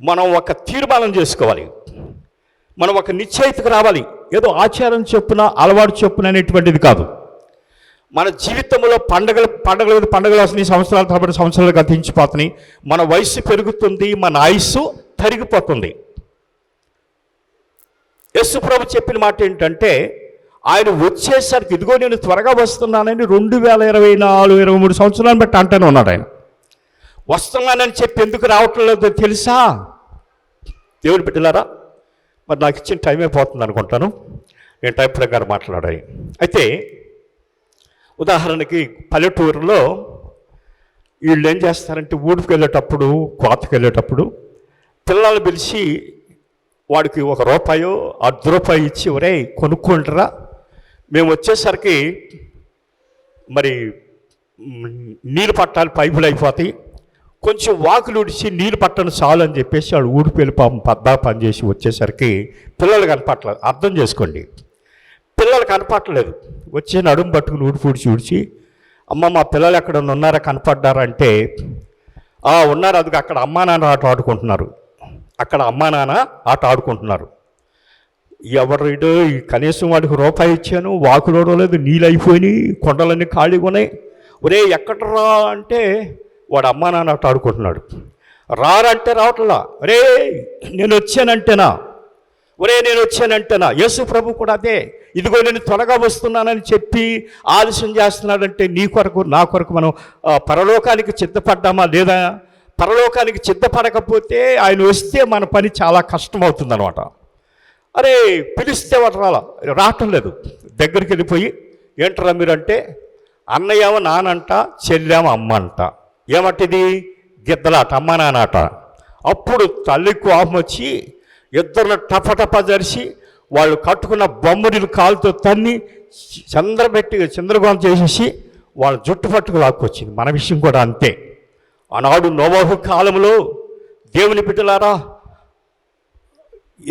మనం ఒక తీర్మానం చేసుకోవాలి. మనం ఒక నిశ్చయితకు రావాలి. ఏదో ఆచారం చొప్పున, అలవాటు చొప్పున అనేటువంటిది కాదు. మన జీవితంలో పండగలు వస్తున్నాయి, సంవత్సరాల తరబడి సంవత్సరాలు గతించిపోతున్నాయి. మన వయసు పెరుగుతుంది, మన ఆయుస్సు తరిగిపోతుంది. యేసు ప్రభు చెప్పిన మాట ఏంటంటే, ఆయన వచ్చేసరికి ఇదిగో నేను త్వరగా వస్తున్నానని 2024-23 సంవత్సరాలను బట్టి అంటూనే ఉన్నాడు. ఆయన వస్తున్నానని చెప్పి ఎందుకు రావట్లేదో తెలుసా? దేవుని బిడ్డలారా, మరి నాకు ఇచ్చిన టైం అయిపోతుంది అనుకుంటాను. నేను టైం ప్రకారం మాట్లాడాలి. అయితే ఉదాహరణకి పల్లెటూరులో వీళ్ళు ఏం చేస్తారంటే, ఊరికి వెళ్ళేటప్పుడు, కోతకి వెళ్ళేటప్పుడు పిల్లలు పిలిచి వాడికి ₹1 ₹10 ఇచ్చి, ఒరే కొనుక్కుంటారా, మేము వచ్చేసరికి మరి నీళ్ళు పట్టాలి, పైపులు అయిపోతాయి, కొంచెం వాకులు ఉడిచి నీళ్ళు పట్టను చాలు అని చెప్పేసి వాడు ఊడికి వెళ్ళి పని చేసి వచ్చేసరికి పిల్లలు కనపట్టలేదు. అర్థం చేసుకోండి, పిల్లలు కనపట్టలేదు. వచ్చే నడుము పట్టుకుని ఊడిచి అమ్మ మా పిల్లలు ఎక్కడ ఉన్నారా, కనపడ్డారా అంటే, ఉన్నారు, అది అక్కడ అమ్మా నాన్న ఆట ఆడుకుంటున్నారు, ఎవరిడో కనీసం వాడికి ₹1 ఇచ్చాను, వాకులోడో లేదు, నీళ్ళు అయిపోయినాయి, కొండలన్నీ ఖాళీగా ఉన్నాయి. ఒరే ఎక్కడరా అంటే వాడు అమ్మా నాన్న ఆట ఆడుకుంటున్నాడు. రారంటే రావట్లా. ఒరే నేను వచ్చానంటేనా, యేసు ప్రభు కూడా అదే, ఇదిగో నేను త్వరగా వస్తున్నానని చెప్పి ఆలస్యం చేస్తున్నాడంటే నీ కొరకు నా కొరకు మనం పరలోకానికి సిద్ధపడ్డామా లేదా? పరలోకానికి సిద్ధపడకపోతే ఆయన వస్తే మన పని చాలా కష్టమవుతుందన్నమాట. అరే పిలిస్తే వాడు రావటం లేదు. దగ్గరికి వెళ్ళిపోయి ఏంటరా మీరంటే, అన్నయ్యేమో నానంట, చెల్లేమో అమ్మ అంట. ఏమంటిది? గిద్దలాట, అమ్మ నానాట. అప్పుడు తల్లి కోపం వచ్చి ఇద్దరిని టపటప జరిసి వాళ్ళు కట్టుకున్న బొమ్మడిలు కాలుతో తన్ని చంద్రగోళం చేసేసి వాళ్ళ జుట్టు పట్టుకు లాక్కొచ్చింది. మన విషయం కూడా అంతే. ఆనాడు నోవహు కాలంలో దేవుని బిడ్డలారా,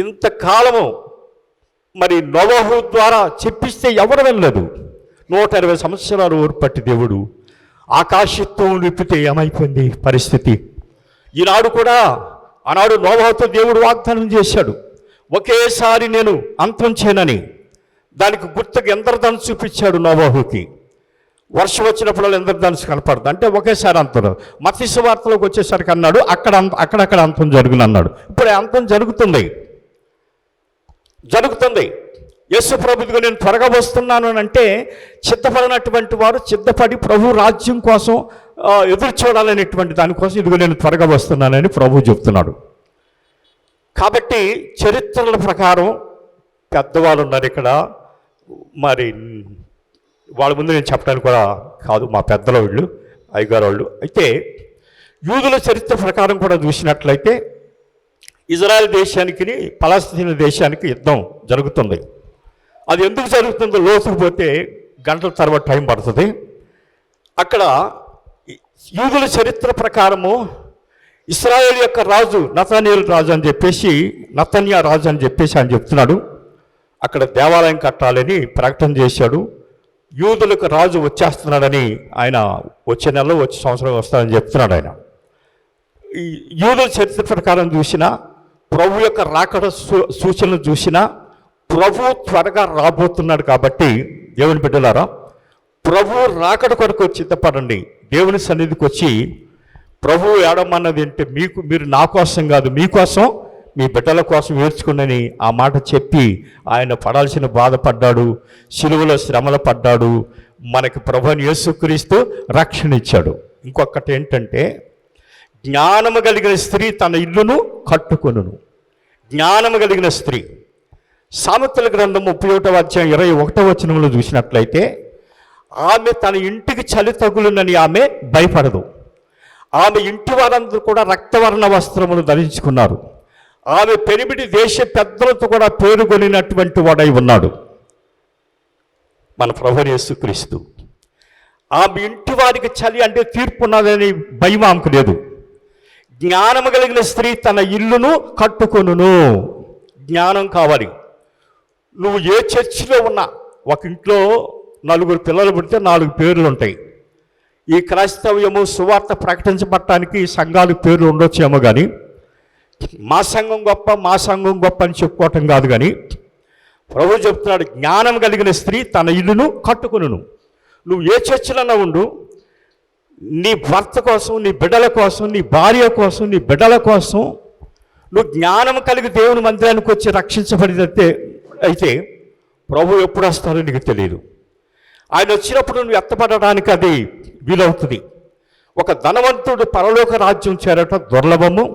ఇంతకాలము మరి నోవహు ద్వారా చెప్పిస్తే ఎవరు వెళ్ళలేదు. 120 సంవత్సరాలు ఓర్పట్టి దేవుడు ఆకాశత్వం విప్పితే ఏమైపోయింది పరిస్థితి. ఈనాడు కూడా ఆనాడు నోవహుతో దేవుడు వాగ్దానం చేశాడు, ఒకేసారి నేను అంతం చేయనని. దానికి గుర్తుకు ఇంద్రధనుస్సు చూపించాడు నోవహుకి. వర్షం వచ్చినప్పుడు ఇంద్రధనుస్సు కనపడదు అంటే ఒకేసారి అంతం. మత్తయి సువార్తలోకి వచ్చేసరికి అన్నాడు అక్కడక్కడ అంతం జరుగునన్నాడు. ఇప్పుడు అంతం జరుగుతుంది. యేసు ప్రభువుగా నేను త్వరగా వస్తున్నాను అని అంటే సిద్ధపడినటువంటి వారు సిద్ధపడి ప్రభు రాజ్యం కోసం ఎదురు చూడాలనేటువంటి దానికోసం ఇదిగో నేను త్వరగా వస్తున్నానని ప్రభు చెప్తున్నాడు. కాబట్టి చరిత్రల ప్రకారం పెద్దవాళ్ళు ఉన్నారు ఇక్కడ. మరి వాళ్ళ ముందు నేను చెప్పడానికి కూడా కాదు, మా పెద్దల వాళ్ళు, అయ్యగారు వాళ్ళు. అయితే యూదుల చరిత్ర ప్రకారం కూడా చూసినట్లయితే ఇజ్రాయెల్ దేశానికి పలస్తీనా దేశానికి యుద్ధం జరుగుతుంది. అది ఎందుకు జరుగుతుందో లోతుకు పోతే గంటల తర్వాత టైం పడుతుంది. అక్కడ యూదుల చరిత్ర ప్రకారము ఇశ్రాయేలు యొక్క రాజు నతన్యా రాజు అని చెప్పేసి ఆయన చెప్తున్నాడు. అక్కడ దేవాలయం కట్టాలని ప్రకటన చేశాడు. యూదులకు రాజు వచ్చేస్తున్నాడని ఆయన వచ్చే నెలలో వచ్చే సంవత్సరం వస్తాడని చెప్తున్నాడు ఆయన. ఈ యూదుల చరిత్ర ప్రకారం చూసినా, ప్రభు యొక్క రాకడ సూచనలు చూసినా ప్రభు త్వరగా రాబోతున్నాడు. కాబట్టి దేవుని బిడ్డలారా, ప్రభు రాకడ కొరకు సిద్ధపడండి. దేవుని సన్నిధికి వచ్చి ప్రభు ఏడమన్నది అంటే మీరు నా కోసం కాదు, మీకోసం, మీ బిడ్డల కోసం ఏడ్చుకున్నని ఆ మాట చెప్పి ఆయన పడాల్సిన బాధపడ్డాడు, శిలువలో శ్రమలు పడ్డాడు. మనకి ప్రభుని యేసుక్రీస్తు రక్షణ ఇచ్చాడు. ఇంకొకటి ఏంటంటే, జ్ఞానము కలిగిన స్త్రీ తన ఇల్లును కట్టుకొనును. జ్ఞానము కలిగిన స్త్రీ, సామెతల గ్రంథం 31వ అధ్యాయం 21వ వచనంలో చూసినట్లయితే, ఆమె తన ఇంటికి చలి తగులునని ఆమె భయపడదు. ఆమె ఇంటి వారందరూ కూడా రక్తవర్ణ వస్త్రములు ధరించుకున్నారు. ఆమె పెనిమిటి దేశ పెద్దలతో కూడా పేరుకొనినటువంటి వాడై ఉన్నాడు మన ప్రభువు యేసుక్రీస్తు. ఆమె ఇంటి వారికి చలి అంటే తీర్పు ఉన్నదని భయం ఆమెకు లేదు. జ్ఞానము కలిగిన స్త్రీ తన ఇల్లును కట్టుకొనును. జ్ఞానం కావాలి. నువ్వు ఏ చర్చిలో ఉన్నా, ఒక ఇంట్లో 4 పిల్లలు పుడితే 4 పేర్లు ఉంటాయి. ఈ క్రైస్తవ్యము సువార్త ప్రకటించబడటానికి సంఘాలు పేర్లు ఉండొచ్చేమో కానీ, మా సంఘం గొప్ప, మా సంఘం గొప్ప అని చెప్పుకోవటం కాదు. కానీ ప్రభు చెప్తున్నాడు, జ్ఞానం కలిగిన స్త్రీ తన ఇల్లును కట్టుకొనును. నువ్వు ఏ చర్చిలన్నా ఉండు, నీ భర్త కోసం, నీ బిడ్డల కోసం, నీ భార్య కోసం, నీ బిడ్డల కోసం నువ్వు జ్ఞానం కలిగి దేవుని మందిరానికి వచ్చి రక్షించబడితే అయితే ప్రభు ఎప్పుడు వస్తారో నీకు తెలియదు. ఆయన వచ్చినప్పుడు నువ్వు ఎత్తపడడానికి అది వీలవుతుంది. ఒక ధనవంతుడు పరలోక రాజ్యం చేరట దుర్లభము.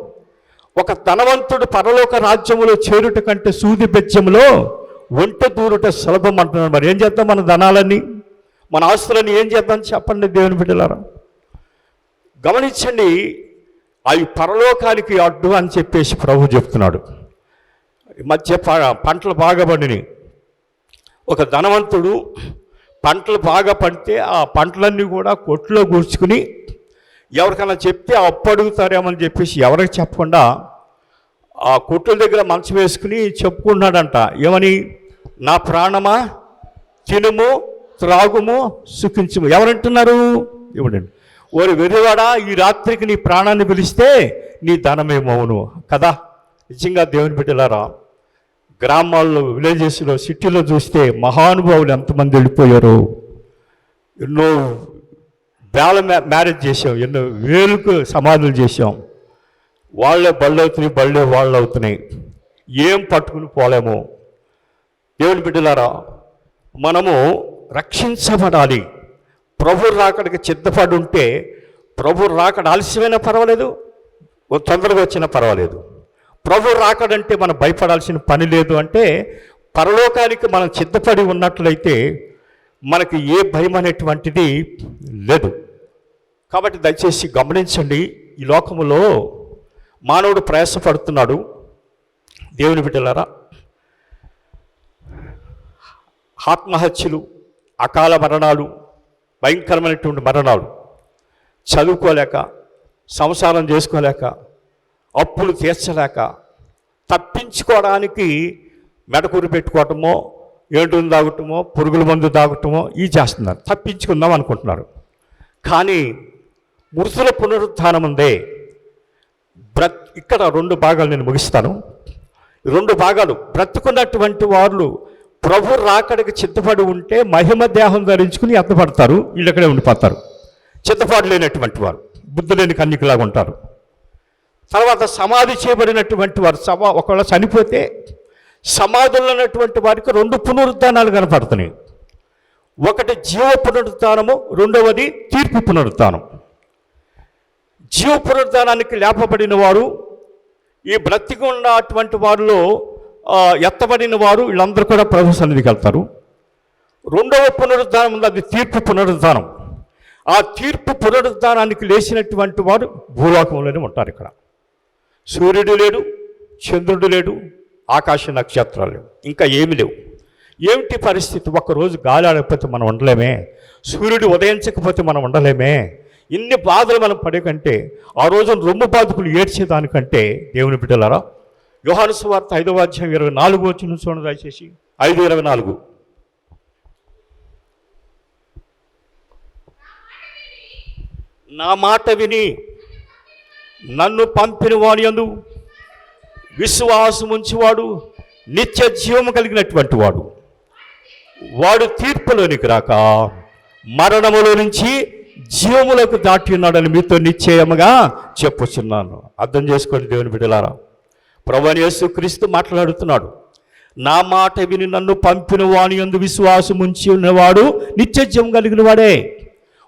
ఒక ధనవంతుడు పరలోక రాజ్యములో చేరుట కంటే సూది బెజ్జంలో ఒంట దూరుట సులభం అంటున్నాడు. మరి ఏం చేద్దాం? మన ధనాలన్నీ, మన ఆస్తులన్నీ ఏం చేద్దాం చెప్పండి దేవుని బిడ్డలారా. గమనించండి, అవి పరలోకానికి అడ్డు అని చెప్పేసి ప్రభు చెప్తున్నాడు. మధ్య పంటలు బాగా పండినాయి. ఒక ధనవంతుడు పంటలు బాగా పండితే ఆ పంటలన్నీ కూడా కొట్లో కూర్చుకుని ఎవరికైనా చెప్తే అప్పు అడుగుతారేమని చెప్పేసి ఎవరికి చెప్పకుండా ఆ కొట్ల దగ్గర మంచం వేసుకుని చెప్పుకున్నాడంట. ఏమని? నా ప్రాణమా తినుము, త్రాగుము, సుఖించుము. ఎవరంటున్నారు? ఇవ్వడండి. ఓరి వెర్రివాడా, ఈ రాత్రికి నీ ప్రాణాన్ని పిలిస్తే నీ ధనమేమవును కదా. నిజంగా దేవుని బిడ్డలారా, గ్రామాల్లో, విలేజెస్లో, సిటీలో చూస్తే మహానుభావులు ఎంతమంది వెళ్ళిపోయారు. ఎన్నో వేల మ్యారేజ్ చేసాం, ఎన్నో వేలకు సమాధులు చేసాం. వాళ్ళే బళ్ళు అవుతున్నాయి, బళ్ళే వాళ్ళు అవుతున్నాయి. ఏం పట్టుకుని పోలేము. దేవుని బిడ్డలారా, మనము రక్షించబడాలి. ప్రభు రాకడికి సిద్ధపడి ఉంటే, ప్రభు రాకడ ఆలస్యమైనా పర్వాలేదు, తొందరగా వచ్చినా పర్వాలేదు. ప్రభు రాకడంటే మనం భయపడాల్సిన పని లేదు. అంటే పరలోకానికి మనం సిద్ధపడి ఉన్నట్లయితే మనకి ఏ భయం అనేటువంటిది లేదు. కాబట్టి దయచేసి గమనించండి, ఈ లోకములో మానవుడు ప్రయాసపడుతున్నాడు. దేవుని బిడ్డలారా, ఆత్మహత్యలు, అకాల మరణాలు, భయంకరమైనటువంటి మరణాలు, చదువుకోలేక, సంసారం చేసుకోలేక, అప్పులు తీర్చలేక, తప్పించుకోవడానికి మెడకూరు పెట్టుకోవటమో, ఏడుని తాగటమో, పురుగుల మందు తాగటమో ఇవి చేస్తున్నారు. తప్పించుకుందాం అనుకుంటున్నారు. కానీ మృతుల పునరుత్థానం ఉందే. ఇక్కడ 2 భాగాలు నేను ముగిస్తాను. 2 భాగాలు. బ్రతుకున్నటువంటి వాళ్ళు ప్రభు రాకడికి సిద్ధపడి ఉంటే మహిమ దేహం ధరించుకుని ఎత్తపడతారు, వీళ్ళు ఇక్కడే ఉండిపోతారు. సిద్ధపాటు లేనటువంటి వారు బుద్ధి లేని కన్యకలాగా ఉంటారు. తర్వాత సమాధి చేయబడినటువంటి వారు ఒకవేళ చనిపోతే సమాధుల్లో ఉన్నటువంటి వారికి 2 పునరుత్థానాలు కనపడుతున్నాయి. ఒకటి జీవ పునరుత్థానము, రెండవది తీర్పు పునరుత్థానం. జీవ పునరుత్థానానికి లేపబడిన వారు, ఈ బ్రతికి ఉన్నటువంటి వారిలో ఎత్తబడిన వారు, వీళ్ళందరూ కూడా ప్రభు సన్నిధికి వెళ్తారు. రెండవ పునరుద్ధానం ఉంది, అది తీర్పు పునరుద్ధానం. ఆ తీర్పు పునరుద్ధానానికి లేచినటువంటి వారు భూలోకంలోనే ఉంటారు. ఇక్కడ సూర్యుడు లేడు, చంద్రుడు లేడు, ఆకాశ నక్షత్రాలు లేవు, ఇంకా ఏమి లేవు. ఏమిటి పరిస్థితి? ఒక్కరోజు గాలి ఆడకపోతే మనం ఉండలేమే, సూర్యుడు ఉదయించకపోతే మనం ఉండలేమే. ఇన్ని బాధలు మనం పడే కంటే ఆ రోజున రొమ్ము బాధకులు ఏడ్చేదానికంటే, దేవుని బిడ్డలారా, యోహాను సువార్త 5వ అధ్యాయం 24వ వచనం చూడండి దయచేసి. 5:24. నా మాట విని నన్ను పంపిన వాని యందు విశ్వాసం ఉంచేవాడు నిత్య జీవము కలిగినటువంటి వాడు. వాడు తీర్పులోనికి రాక మరణములో నుంచి జీవములకు దాటి ఉన్నాడని మీతో నిశ్చయముగా చెప్పుచున్నాను. అర్థం చేసుకోండి దేవుని బిడ్డలారా, ప్రభువైన యేసుక్రీస్తు మాట్లాడుతున్నాడు. నా మాట విని నన్ను పంపిన వాని యందు విశ్వాసం ఉంచి ఉన్నవాడు నిత్య జీవం కలిగిన వాడే.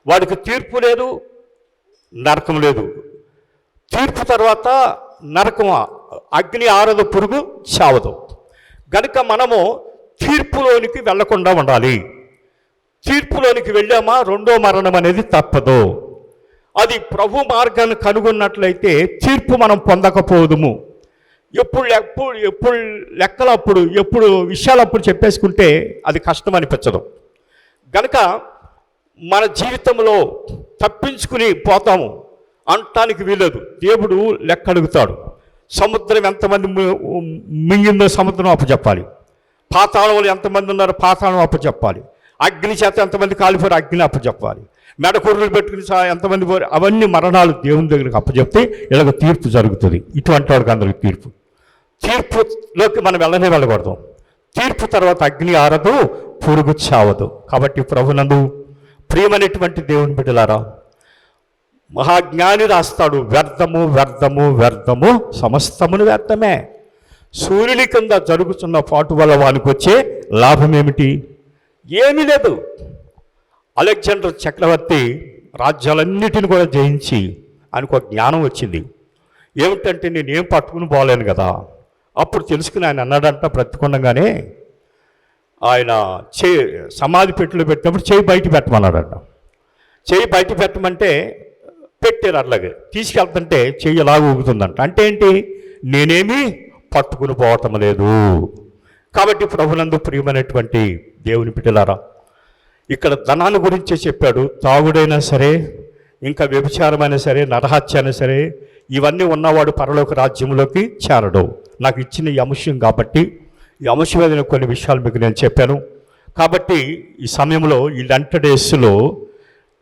వాడికి తీర్పు లేదు, నరకం లేదు. తీర్పు తర్వాత నరకం, అగ్ని ఆరదు, పురుగు చావదు. కనుక మనము తీర్పులోనికి వెళ్లకుండా ఉండాలి. తీర్పులోనికి వెళ్ళామా రెండో మరణం అనేది తప్పదు. అది ప్రభు మార్గాన్ని కనుగొన్నట్లయితే తీర్పు మనం పొందకపోదుము. ఎప్పుడు లెక్కలు అప్పుడు, ఎప్పుడు విషయాలు అప్పుడు చెప్పేసుకుంటే అది కష్టం అనిపించదు. కనుక మన జీవితంలో తప్పించుకుని పోతాము అనటానికి వీలేదు. దేవుడు లెక్క అడుగుతాడు. సముద్రం ఎంతమంది మింగిందో సముద్రం అప్పచెప్పాలి. పాతాళంలో ఎంతమంది ఉన్నారో పాతాళం అప్పచెప్పాలి. అగ్ని చేత ఎంతమంది కాలిపోయారు అగ్ని అప్పచెప్పాలి. మెడకూరలు పెట్టుకుని ఎంతమంది పోరు, అవన్నీ మరణాలు దేవుని దగ్గరికి అప్పచెప్తే ఇలాగ తీర్పు జరుగుతుంది. ఇటువంటి వాడికి అందరికి తీర్పులోకి మనం వెళ్ళకూడదు. తీర్పు తర్వాత అగ్ని ఆరదు, పురుగు చావదు. కాబట్టి ప్రభునందు ప్రియమైనటువంటి దేవుని బిడ్డలారా, మహాజ్ఞాని రాస్తాడు, వ్యర్థము వ్యర్థము వ్యర్థము సమస్తమును వ్యర్థమే. సూర్యుని కింద జరుగుతున్న పాటు వల్ల వానికి వచ్చే లాభం ఏమిటి? ఏమీ లేదు. అలెగ్జాండర్ చక్రవర్తి రాజ్యాలన్నిటిని కూడా జయించి ఆయనకు ఒక జ్ఞానం వచ్చింది. ఏమిటంటే నేనేం పట్టుకుని పోలేను కదా. అప్పుడు తెలుసుకుని ఆయన అన్నాడంట, బ్రతికుండగానే ఆయన సమాధి పెట్టెలో పెట్టినప్పుడు చేయి బయట పెట్టమన్నాడంట. చేయి బయట పెట్టమంటే పెట్టారు. అట్లాగే తీసుకెళ్తుంటే చెయ్యి ఎలాగ ఊగుతుందంట. అంటే ఏంటి? నేనేమి పట్టుకుని పోవటం లేదు. కాబట్టి ప్రభునందు ప్రియమైనటువంటి దేవుని బిడ్డలారా, ఇక్కడ ధనాన్ని గురించే చెప్పాడు. తాగుడైనా సరే, ఇంకా వ్యభిచారమైనా సరే, నరహత్య అయినా సరే, ఇవన్నీ ఉన్నవాడు పరలోక రాజ్యంలోకి చేరడు. నాకు ఇచ్చిన ఈ అంశం కాబట్టి ఈ అంశం మీద కొన్ని విషయాలు మీకు నేను చెప్పాను. కాబట్టి ఈ సమయంలో ఈ లెంట్ డేస్లో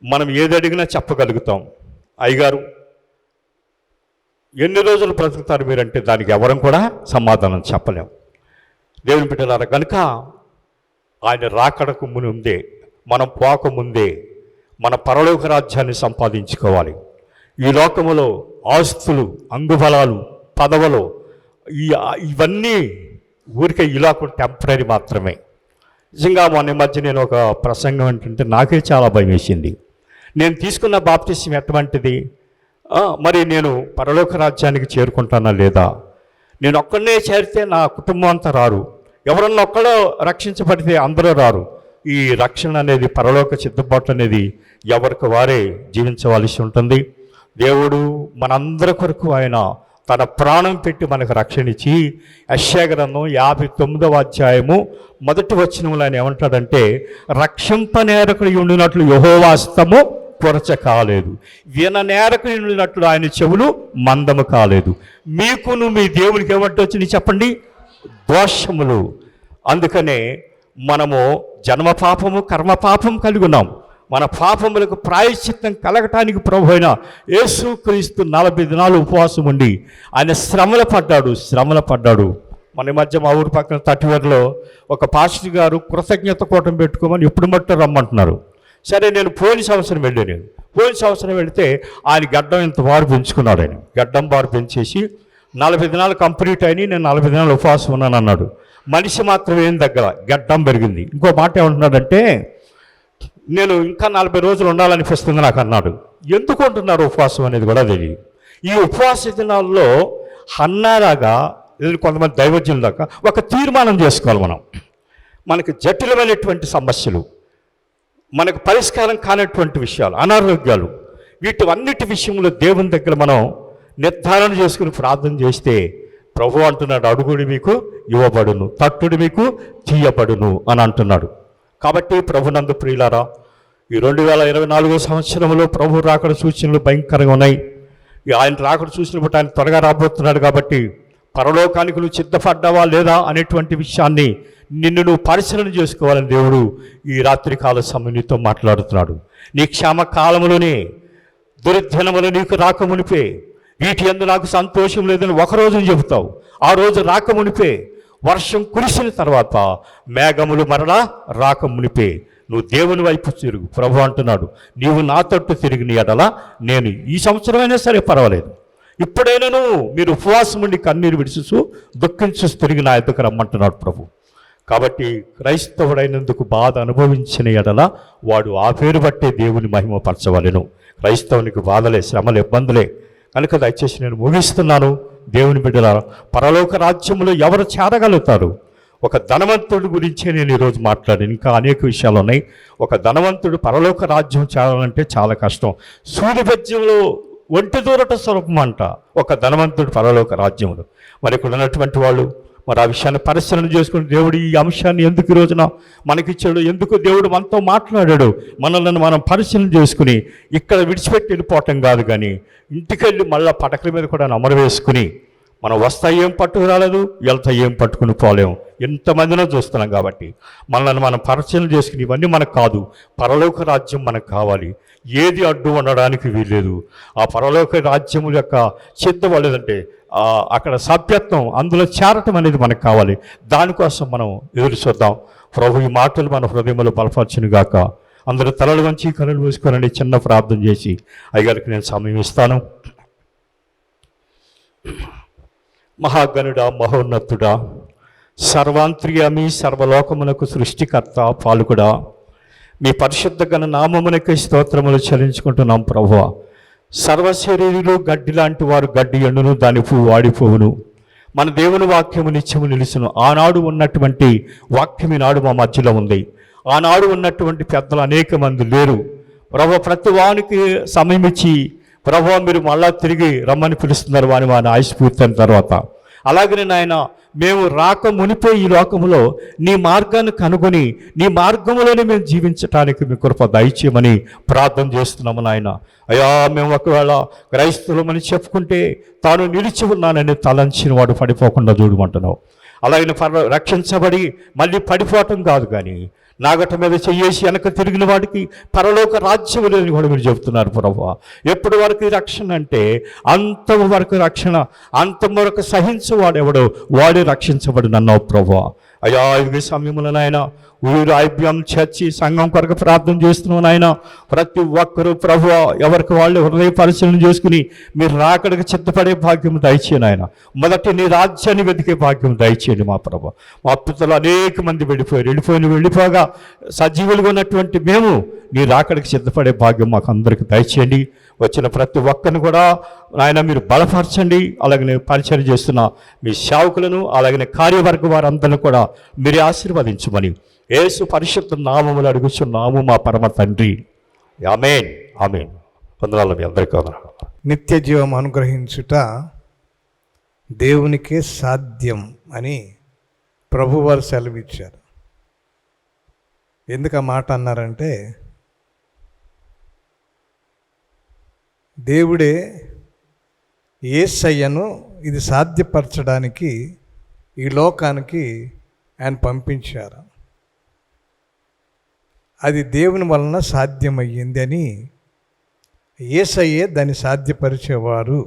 మనం ఏది అడిగినా చెప్పగలుగుతాం. అయ్యగారు ఎన్ని రోజులు బ్రతుకుతారు మీరంటే దానికి ఎవరం కూడా సమాధానం చెప్పలేం. దేవుని బిడ్డలారా, కనుక ఆయన రాకడకు ముందే, మనం పోకముందే మన పరలోక రాజ్యాన్ని సంపాదించుకోవాలి. ఈ లోకములో ఆస్తులు, అంగుబలాలు, పదవులు ఇవన్నీ ఊరికే ఇలా టెంపరీ మాత్రమే. నిజంగా మొన్న మధ్య నేను ఒక ప్రసంగం ఏంటంటే నాకే చాలా భయం వేసింది. నేను తీసుకున్న బాప్టిజం ఎటువంటిది? మరి నేను పరలోక రాజ్యానికి చేరుకుంటానా లేదా? నేను ఒక్కడనే చేరితే నా కుటుంబం అంతా రారు. ఎవరన్నా ఒక్కడో రక్షించబడితే అందరూ రారు. ఈ రక్షణ అనేది, పరలోక సిద్ధపాటు అనేది ఎవరికి వారే జీవించవలసి ఉంటుంది. దేవుడు మనందరి కొరకు ఆయన తన ప్రాణం పెట్టి మనకు రక్షణ ఇచ్చి, యెషయా గ్రంథం 59వ అధ్యాయము 1వ వచనంలో ఆయన ఏమంటాడంటే, రక్షింపనేరకుడి ఉండినట్లు యెహోవా హస్తము కొరచ కాలేదు, విననేరకుడి ఉండినట్లు ఆయన చెవులు మందము కాలేదు. మీకును మీ దేవునికి ఏమంటే వచ్చింది చెప్పండి? దోషములు. అందుకనే మనము జన్మ పాపము, కర్మ పాపం కలిగి ఉన్నాం. మన పాపములకు ప్రాయశ్చిత్తం కలగటానికి ప్రభు అయిన యేసుక్రీస్తు 40 దినాలు ఉపవాసం ఉండి ఆయన శ్రమలు పడ్డాడు. మన మధ్య మా ఊరి పక్కన తట్టివరిలో ఒక పాస్టర్ గారు కృతజ్ఞత కూటం పెట్టుకోమని ఎప్పుడు మట్టు రమ్మంటున్నారు. సరే, నేను పోయిన సంవత్సరం వెళితే ఆయన గడ్డం ఇంత బారు పెంచుకున్నాడు. ఆయన గడ్డం బారు పెంచేసి 40 దినాలు కంప్లీట్ అయినాయి, నేను 40 దినాలు ఉపవాసం ఉన్నాను అన్నాడు. మనిషి మాత్రం ఏం దగ్గర గడ్డం పెరిగింది. ఇంకో మాట ఏమంటున్నాడంటే, నేను ఇంకా 40 రోజులు ఉండాలనిపిస్తుంది నాకు అన్నాడు. ఎందుకు ఉంటున్నారు ఉపవాసం అనేది కూడా తెలియదు. ఈ ఉపవాస దినాల్లో హన్నాలాగా కొంతమంది దైవజ్ఞుల దాకా ఒక తీర్మానం చేసుకోవాలి. మనకి జటిలమైనటువంటి సమస్యలు, మనకు పరిష్కారం కానటువంటి విషయాలు, అనారోగ్యాలు, వీటన్నిటి విషయంలో దేవుని దగ్గర మనం నిర్ధారణ చేసుకుని ప్రార్థన చేస్తే ప్రభు అంటున్నాడు, అడుగుడి మీకు ఇవ్వబడును, తట్టుడి మీకు తీయబడును అని అంటున్నాడు. కాబట్టి ప్రభునందు ప్రియులారా, ఈ 2024 సంవత్సరంలో ప్రభు రాకడ సూచనలు భయంకరంగా ఉన్నాయి. ఆయన రాకడ సూచనలు ఆయన త్వరగా రాబోతున్నాడు. కాబట్టి పరలోకానికి నువ్వు సిద్ధపడ్డావా లేదా అనేటువంటి విషయాన్ని నిన్ను నువ్వు పరిశీలన చేసుకోవాలని దేవుడు ఈ రాత్రికాల సమయం నీతో మాట్లాడుతున్నాడు. నీ క్షేమ కాలంలోనే, దుర్దినములు నీకు రాకమునిపే, వీటి యందు నాకు సంతోషం లేదని ఒకరోజు చెబుతావు. ఆ రోజు రాకమునిపే, వర్షం కురిసిన తర్వాత మేఘములు మరలా రాకమునిపే నువ్వు దేవుని వైపు తిరుగు. ప్రభు అంటున్నాడు, నీవు నా తట్టు తిరిగిన ఎడల నేను ఈ సంవత్సరమైనా సరే పర్వాలేదు, ఇప్పుడైనాను మీరు ఉపవాసం ఉండి కన్నీరు విడిచిస్తూ దుఃఖించు తిరిగి నా ఎద్దకు రమ్మంటున్నాడు ప్రభు. కాబట్టి క్రైస్తవుడైనందుకు బాధ అనుభవించిన ఎడల వాడు ఆ పేరు బట్టే దేవుని మహిమపరచవలెను. క్రైస్తవునికి బాధలే, శ్రమలు, ఇబ్బందులే. కనుక దయచేసి నేను ముగిస్తున్నాను. దేవుని బిడ్డల, పరలోక రాజ్యంలో ఎవరు చేరగలుగుతారు? ఒక ధనవంతుడి గురించే నేను ఈరోజు మాట్లాడాను. ఇంకా అనేక విషయాలు ఉన్నాయి. ఒక ధనవంతుడు పరలోక రాజ్యం చేరాలంటే చాలా కష్టం. సూర్యపద్యంలో ఒంటి దూరట స్వరూపం అంట ఒక ధనవంతుడు పరలోక రాజ్యములు. మరి ఇక్కడ ఉన్నటువంటి వాళ్ళు మరి ఆ విషయాన్ని పరిశీలన చేసుకుని, దేవుడు ఈ అంశాన్ని ఎందుకు ఈ రోజున మనకిచ్చాడు, ఎందుకు దేవుడు మనతో మాట్లాడాడు, మనల్ని మనం పరిశీలన చేసుకుని ఇక్కడ విడిచిపెట్టి వెళ్ళిపోవటం కాదు, కానీ ఇంటికెళ్ళి మళ్ళీ పటకల మీద కూడా అమరు వేసుకుని మనం వస్తా ఏం పట్టుకు రాలేదు, వెళ్తా ఏం పట్టుకుని పోలేము, ఎంతమందినో చూస్తున్నాం. కాబట్టి మనల్ని మనం పరిశీలన చేసుకుని ఇవన్నీ మనకు కాదు, పరలోక రాజ్యం మనకు కావాలి. ఏది అడ్డు ఉండడానికి వీల్లేదు. ఆ పరలోక రాజ్యము యొక్క చిత్తవలేదంటే అక్కడ సభ్యత్వం, అందులో చేరటం అనేది మనకు కావాలి. దానికోసం మనం ఎదురు చూద్దాం. ప్రభు ఈ మాటలు మన హృదయంలో బలపరచును గాక. అందరూ తలలు వంచి కళ్ళు మూసుకోనండి. చిన్న ప్రార్థన చేసి అయ్యగారికి నేను సమయం ఇస్తాను. మహాగణుడా, మహోన్నతుడా, సర్వాంతర్యామి, సర్వలోకమునకు సృష్టికర్త, పాలకుడా, మీ పరిశుద్ధ గణ నామమునకై స్తోత్రములు చెల్లించుకుంటున్నాం ప్రభువా. సర్వశరీరులు గడ్డి లాంటి వారు గడ్డి ఎండును, దాని పువ్వు వాడిపోవును. మన దేవుని వాక్యము నిత్యము నిలుసును. ఆనాడు ఉన్నటువంటి వాక్యం ఈనాడు మా మధ్యలో ఉంది. ఆనాడు ఉన్నటువంటి పెద్దలు అనేక మంది లేరు ప్రభు. ప్రతి వానికి సమయం ఇచ్చి ప్రభు మీరు మళ్ళా తిరిగి రమ్మని పిలుస్తున్నారు వాని ఆయుష్ పూర్తయిన తర్వాత. అలాగనే నాయన, మేము రాక మునిపే ఈ లోకములో నీ మార్గాన్ని కనుగొని నీ మార్గంలోనే మేము జీవించటానికి మీ కృప దయచేయమని ప్రార్థన చేస్తున్నాము నాయన. అయ్యా, మేము ఒకవేళ క్రైస్తవులమని చెప్పుకుంటే తాను నిలిచి ఉన్నానని తలంచిన వాడు పడిపోకుండా చూడమంటున్నావు. అలాగే రక్షించబడి మళ్ళీ పడిపోవటం కాదు, కానీ నాగట మీద చెయ్యేసి వెనక తిరిగిన వాడికి పరలోక రాజ్యం లేదని కూడా మీరు చెబుతున్నారు ప్రభువా. ఎప్పటి వరకు రక్షణ అంటే అంతవరకు రక్షణ, అంతవరకు సహించేవాడెవడో వాడే రక్షించబడి అన్నావు ప్రభువా. అయ్యా, ఈ సమయంలో నాయన ఊరు ఐబ్యం చర్చి సంఘం కొరకు ప్రార్థన చేస్తున్నావు నాయన. ప్రతి ఒక్కరూ ప్రభువా ఎవరికి వాళ్ళు హృదయ పరిశీలన చేసుకుని మీరు రాకడికి చిత్తపడే భాగ్యం దయచేయండి ఆయన. మొదటి నీ రాజ్యాన్ని వెతికే భాగ్యం దయచేయండి మా ప్రభువా. మా పిల్లలు అనేక మంది వెళ్ళిపోగా సజీవులుగా ఉన్నటువంటి మేము నీ రాకడికి సిద్ధపడే భాగ్యం మాకు అందరికి దయచేయండి. వచ్చిన ప్రతి ఒక్కరిని కూడా ఆయన మీరు బలపరచండి. అలాగనే పరిచయం చేస్తున్న మీ సేవకులను, అలాగనే కార్యవర్గ వారందరిని కూడా మీరే ఆశీర్వదించమని యేసు పరిశుద్ధ నామములు అడుగుచున్నాము మా పరమ తండ్రి. ఆమేన్, ఆమేన్. వందనాలు మీ అందరికీ వందనాలు. నిత్య జీవం అనుగ్రహించుట దేవునికే సాధ్యం అని ప్రభువారు సెలవిచ్చారు. ఎందుకు ఆ మాట అన్నారంటే, దేవుడే యేసయ్యను ఇది సాధ్యపరచడానికి ఈ లోకానికి ఆయన పంపించారు. అది దేవుని వలన సాధ్యమయ్యింది అని, యేసయ్యే దాన్ని సాధ్యపరిచేవారు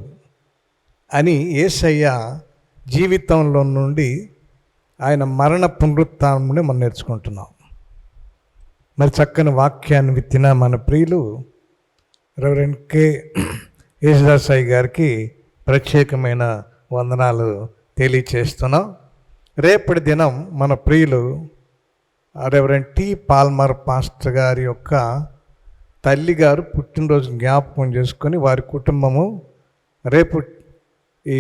అని యేసయ్య జీవితంలో నుండి ఆయన మరణ పునరుత్థానాన్ని మనం నేర్చుకుంటున్నాం. మరి చక్కని వాక్యాన్ని విత్తిన మన ప్రియులు రెవరెండ్ కె యేసుదాస్ సాయి గారికి ప్రత్యేకమైన వందనాలు తెలియచేస్తున్నాం. రేపటి దినం మన ప్రియులు రెవరెండ్ టి పాల్మర్ పాస్టర్ గారి యొక్క తల్లిగారు పుట్టినరోజు జ్ఞాపకం చేసుకొని వారి కుటుంబము రేపు ఈ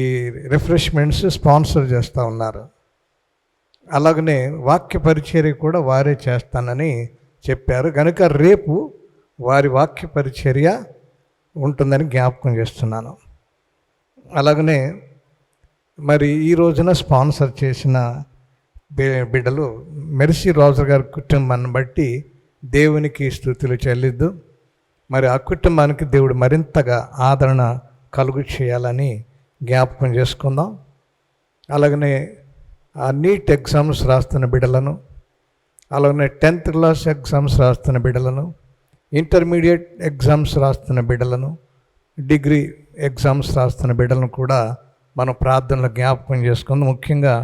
రిఫ్రెష్మెంట్స్ స్పాన్సర్ చేస్తూ ఉన్నారు. అలాగనే వాక్య పరిచర్య కూడా వారే చేస్తానని చెప్పారు. కనుక రేపు వారి వాక్య పరిచర్య ఉంటుందని జ్ఞాపకం చేస్తున్నాను. అలాగనే మరి ఈ రోజున స్పాన్సర్ చేసిన బిడ్డలు మెర్సీ రోజు గారి కుటుంబాన్ని బట్టి దేవునికి స్తుతులు చెల్లిద్దు. మరి ఆ కుటుంబానికి దేవుడు మరింతగా ఆదరణ కలుగు చేయాలని జ్ఞాపకం చేసుకుందాం. అలాగనే ఆ నీట్ ఎగ్జామ్స్ రాస్తున్న బిడ్డలను, అలాగే 10th క్లాస్ ఎగ్జామ్స్ రాస్తున్న బిడ్డలను, ఇంటర్మీడియట్ ఎగ్జామ్స్ రాస్తున్న బిడ్డలను, డిగ్రీ ఎగ్జామ్స్ రాస్తున్న బిడ్డలను కూడా మనం ప్రార్థనలో జ్ఞాపకం చేసుకుందాం. ముఖ్యంగా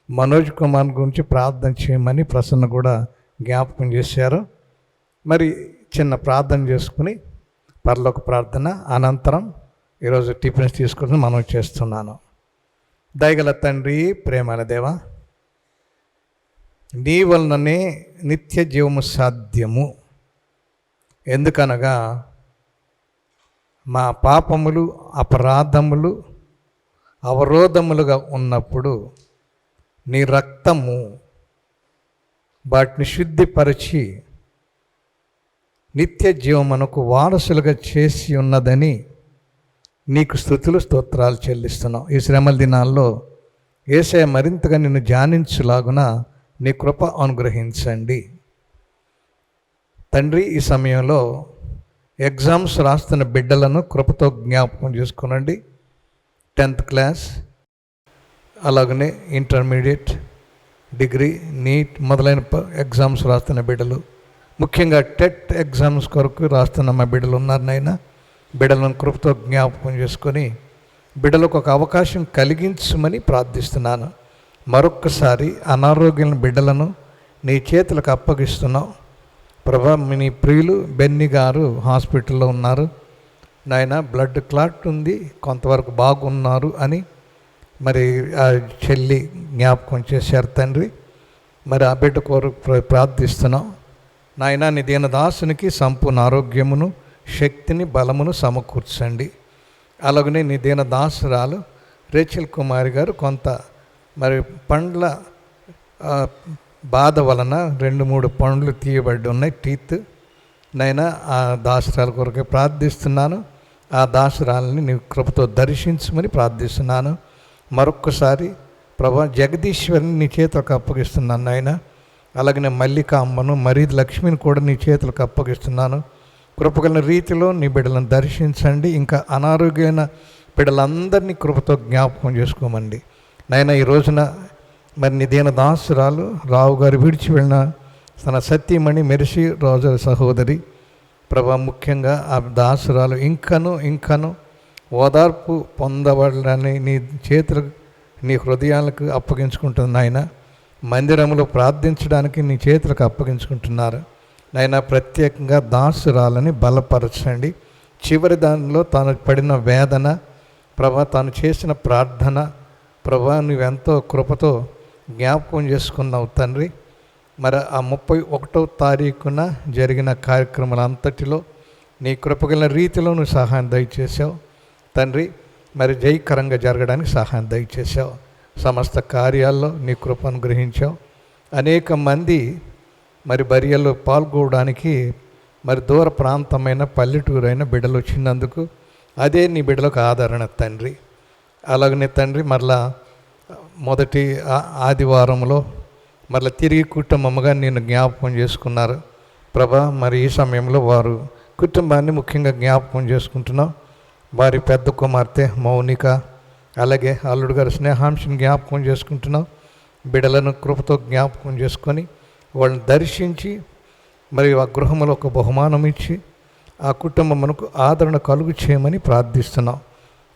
మనోజ్ కుమార్ గురించి ప్రార్థన చేయమని ప్రసన్న కూడా జ్ఞాపకం చేశారు. మరి చిన్న ప్రార్థన చేసుకుని పరలోక ప్రార్థన అనంతరం ఈరోజు టిఫిన్స్ తీసుకుని మనం చేస్తున్నాను. దయగల తండ్రి, ప్రేమల దేవా, నీ వలననే నిత్య జీవము సాధ్యము. ఎందుకనగా మా పాపములు, అపరాధములు అవరోధములుగా ఉన్నప్పుడు నీ రక్తము వాటిని శుద్ధిపరిచి నిత్య జీవమునకు వారసులుగా చేసి ఉన్నదని నీకు స్తుతులు, స్తోత్రాలు చెల్లిస్తున్నాం. ఈ శ్రమల దినాల్లో యేసయ్య మరింతగా నిన్ను ధ్యానించులాగున నీ కృప అనుగ్రహించండి తండ్రి. ఈ సమయంలో ఎగ్జామ్స్ రాస్తున్న బిడ్డలను కృపతో జ్ఞాపకం చేసుకునండి. 10th క్లాస్, అలాగనే ఇంటర్మీడియట్, డిగ్రీ, నీట్ మొదలైన ఎగ్జామ్స్ రాస్తున్న బిడ్డలు, ముఖ్యంగా టెట్ ఎగ్జామ్స్ కొరకు రాస్తున్న మా బిడ్డలు ఉన్నారు నాయన. బిడ్డలను కృపతో జ్ఞాపకం చేసుకొని బిడ్డలకు ఒక అవకాశం కలిగించమని ప్రార్థిస్తున్నాను. మరొక్కసారి అనారోగ్యం బిడ్డలను నీ చేతులకు అప్పగిస్తున్నాం ప్రభా. నీ ప్రియులు బెన్నీ గారు హాస్పిటల్లో ఉన్నారు నాయన. బ్లడ్ క్లాట్ ఉంది, కొంతవరకు బాగున్నారు అని మరి ఆ చెల్లి జ్ఞాపకం చేశారు తండ్రి. మరి ఆ బిడ్డ కొరకు ప్రార్థిస్తున్నాం నాయన. నీ దీనదాసునికి సంపూర్ణ ఆరోగ్యమును, శక్తిని, బలమును సమకూర్చండి. అలాగనే నీ దీనదాసురాలు రేచల్ కుమారి గారు కొంత మరి పండ్ల బాధ వలన 2-3 పండ్లు తీయబడి ఉన్నాయి, టీత్ నైనా. ఆ దాసురాల కొరకే ప్రార్థిస్తున్నాను. ఆ దాసురాలని నీ కృపతో దర్శించమని ప్రార్థిస్తున్నాను. మరొక్కసారి ప్రభా జగదీశ్వరిని నీ చేతులకు అప్పగిస్తున్నాను నాయన. అలాగనే మల్లిక అమ్మను, మరీద్ లక్ష్మిని కూడా నీ చేతులకు అప్పగిస్తున్నాను. కృపగల రీతిలో నీ బిడ్డలను దర్శించండి. ఇంకా అనారోగ్యమైన బిడ్డలందరినీ కృపతో జ్ఞాపకం చేసుకోమండి నాయన. ఈ రోజున మరి నీ దీనదాసురాలు రావు గారు విడిచి వెళ్ళిన తన సతీమణి మెరిసి రోజు సహోదరి ప్రభా, ముఖ్యంగా ఆ దాసురాలు ఇంకను ఓదార్పు పొందబడాలని నీ చేతులకు, నీ హృదయాలకు అప్పగించుకుంటుంది నాయన. మందిరంలో ప్రార్థించడానికి నీ చేతులకు అప్పగించుకుంటున్నారు నాయన. ప్రత్యేకంగా దాసురాలని బలపరచండి. చివరి దానిలో తాను పడిన వేదన ప్రభా, తాను చేసిన ప్రార్థన ప్రభా, నువ్వెంతో కృపతో జ్ఞాపకం చేసుకున్నావు తండ్రి. మరి ఆ 31వ తారీఖున జరిగిన కార్యక్రమాలంతటిలో నీ కృపగల రీతిలో నువ్వు సహాయం దయచేసావు తండ్రి. మరి జయకరంగా జరగడానికి సహాయం దయచేసావు. సమస్త కార్యాల్లో నీ కృప అనుగ్రహించావు. అనేక మంది మరి బరియల్లో పాల్గొనడానికి మరి దూర ప్రాంతమైన పల్లెటూరైన బిడ్డలు వచ్చినందుకు అదే నీ బిడ్డలకు ఆదరణ తండ్రి. అలాగనే తండ్రి మరలా మొదటి ఆదివారంలో మరలా తిరిగి కుటుంబముగా నేను జ్ఞాపకం చేసుకున్నారు ప్రభా. మరి ఈ సమయంలో వారు కుటుంబాన్ని ముఖ్యంగా జ్ఞాపకం చేసుకుంటున్నాం. వారి పెద్ద కుమార్తె మౌనిక, అలాగే అల్లుడు గారు స్నేహాంశని జ్ఞాపకం చేసుకుంటున్నాం. బిడ్డలను కృపతో జ్ఞాపకం చేసుకొని వాళ్ళని దర్శించి మరి ఆ గృహంలో ఒక బహుమానం ఇచ్చి ఆ కుటుంబమునకు ఆదరణ కలుగు చేయమని ప్రార్థిస్తున్నాం.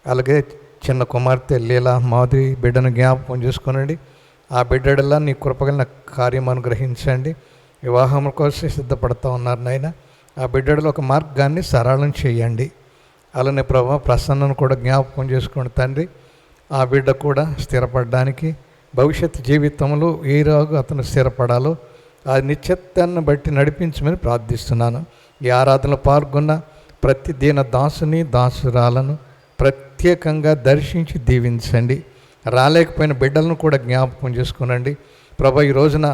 అలాగే చిన్న కుమార్తె లీలా మాధురి బిడ్డను జ్ఞాపకం చేసుకోనండి. ఆ బిడ్డడల్లా నీ కృపగల కార్యం అనుగ్రహించండి. వివాహం కోసం సిద్ధపడతా ఉన్నారు నాయన. ఆ బిడ్డలో ఒక మార్గాన్ని సరళం చేయండి. అలానే ప్రభా ప్రసన్నను కూడా జ్ఞాపకం చేసుకోండి తండ్రి. ఆ బిడ్డ కూడా స్థిరపడడానికి భవిష్యత్ జీవితంలో ఏ రాగు అతను స్థిరపడాలో ఆ నిశ్చితాన్ని బట్టి నడిపించమని ప్రార్థిస్తున్నాను. ఈ ఆరాధనలో పాల్గొన్న ప్రతి దీన దాసుని దాసురాలను ప్రత్యేకంగా దర్శించి దీవించండి. రాలేకపోయిన బిడ్డలను కూడా జ్ఞాపకం చేసుకునండి ప్రభా. ఈ రోజున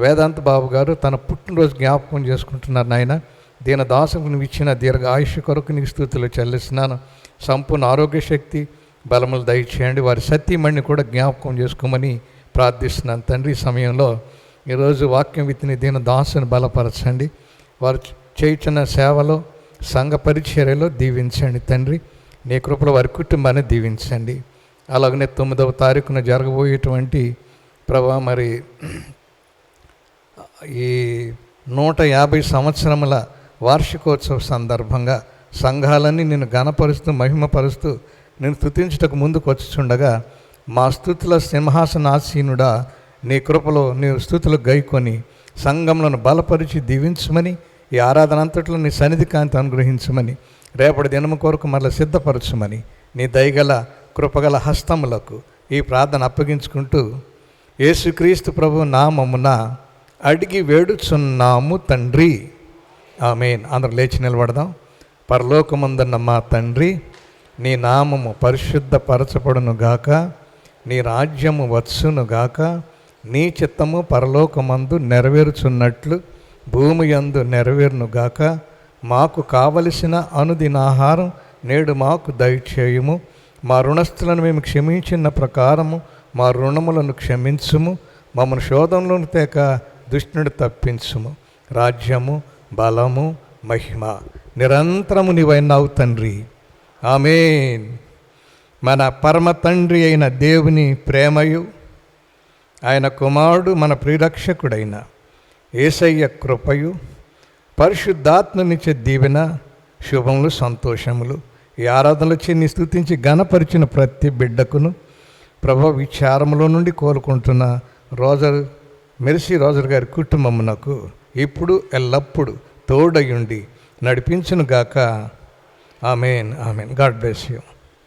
వేదాంత బాబు గారు తన పుట్టినరోజు జ్ఞాపకం చేసుకుంటున్నారు నాయన. దీన దాసుకు నువ్వు ఇచ్చిన దీర్ఘ ఆయుష్ కొరకు నీకు స్తుతులు చెల్లిస్తున్నాను. సంపూర్ణ ఆరోగ్య శక్తి బలములు దయచేయండి. వారి సతీమణిని కూడా జ్ఞాపకం చేసుకోమని ప్రార్థిస్తున్నాను తండ్రి. ఈ సమయంలో ఈరోజు వాక్యం విత్తిన దీన దాసుని బలపరచండి. వారు చేయుచున్న సేవలో, సంఘ పరిచర్యలో దీవించండి తండ్రి. నీ కృపలో వారి కుటుంబాన్ని దీవించండి. అలాగనే 9వ తారీఖున జరగబోయేటువంటి ప్రభా మరి ఈ 150 సంవత్సరముల వార్షికోత్సవ సందర్భంగా సంఘాలన్నీ నిన్ను ఘనపరుస్తూ మహిమపరుస్తూ నేను స్తుతించుటకు ముందుకు వచ్చుచుండగా మా స్తుతుల సింహాసనాసీనుడా నీ కృపలో నీ స్తుతులు గైకొని సంఘములను బలపరిచి దీవించమని ఈ ఆరాధన అంతట్లో నీ సన్నిధి కాంతి అనుగ్రహించమని రేపటి దినము కొరకు మరలా సిద్ధపరచమని నీ దయగల కృపగల హస్తములకు ఈ ప్రార్థన అప్పగించుకుంటూ యేసుక్రీస్తు ప్రభు నామమున అడిగి వేడుచున్నాము తండ్రి, ఆమేన్. అందరూ లేచి నిలబడదాం. పరలోకమందున్న మా తండ్రి, నీ నామము పరిశుద్ధపరచబడును గాక, నీ రాజ్యము వచ్చును గాక, నీ చిత్తము పరలోకమందు నెరవేరుచున్నట్లు భూమి యందు నెరవేరును గాక. మాకు కావలసిన అనుదినాహారం నేడు మాకు దయచేయుము. మా రుణస్థులను మేము క్షమించిన ప్రకారము మా రుణములను క్షమించుము. మమ్మల్ని శోధంలోని తేక దుష్టుని తప్పించుము. రాజ్యము, బలము, మహిమ నిరంతరము నీవైనావు తండ్రి, ఆమేన్. మన పరమ తండ్రి అయిన దేవుని ప్రేమయు ఆయన కుమారుడు మన ప్రియరక్షకుడైన యేసయ్య కృపయు పరిశుద్ధాత్మనిచ్చే దీవెన శుభములు సంతోషములు ఈ ఆరాధనలు నీ స్తుతించి ఘనపరిచిన ప్రతి బిడ్డకును ప్రభు విచారములో నుండి కోలుకుంటున్న మెర్సీ రోజర్ గారి కుటుంబమునకు ఇప్పుడు ఎల్లప్పుడు తోడయుండి నడిపించును గాక. Amen, amen. God bless you.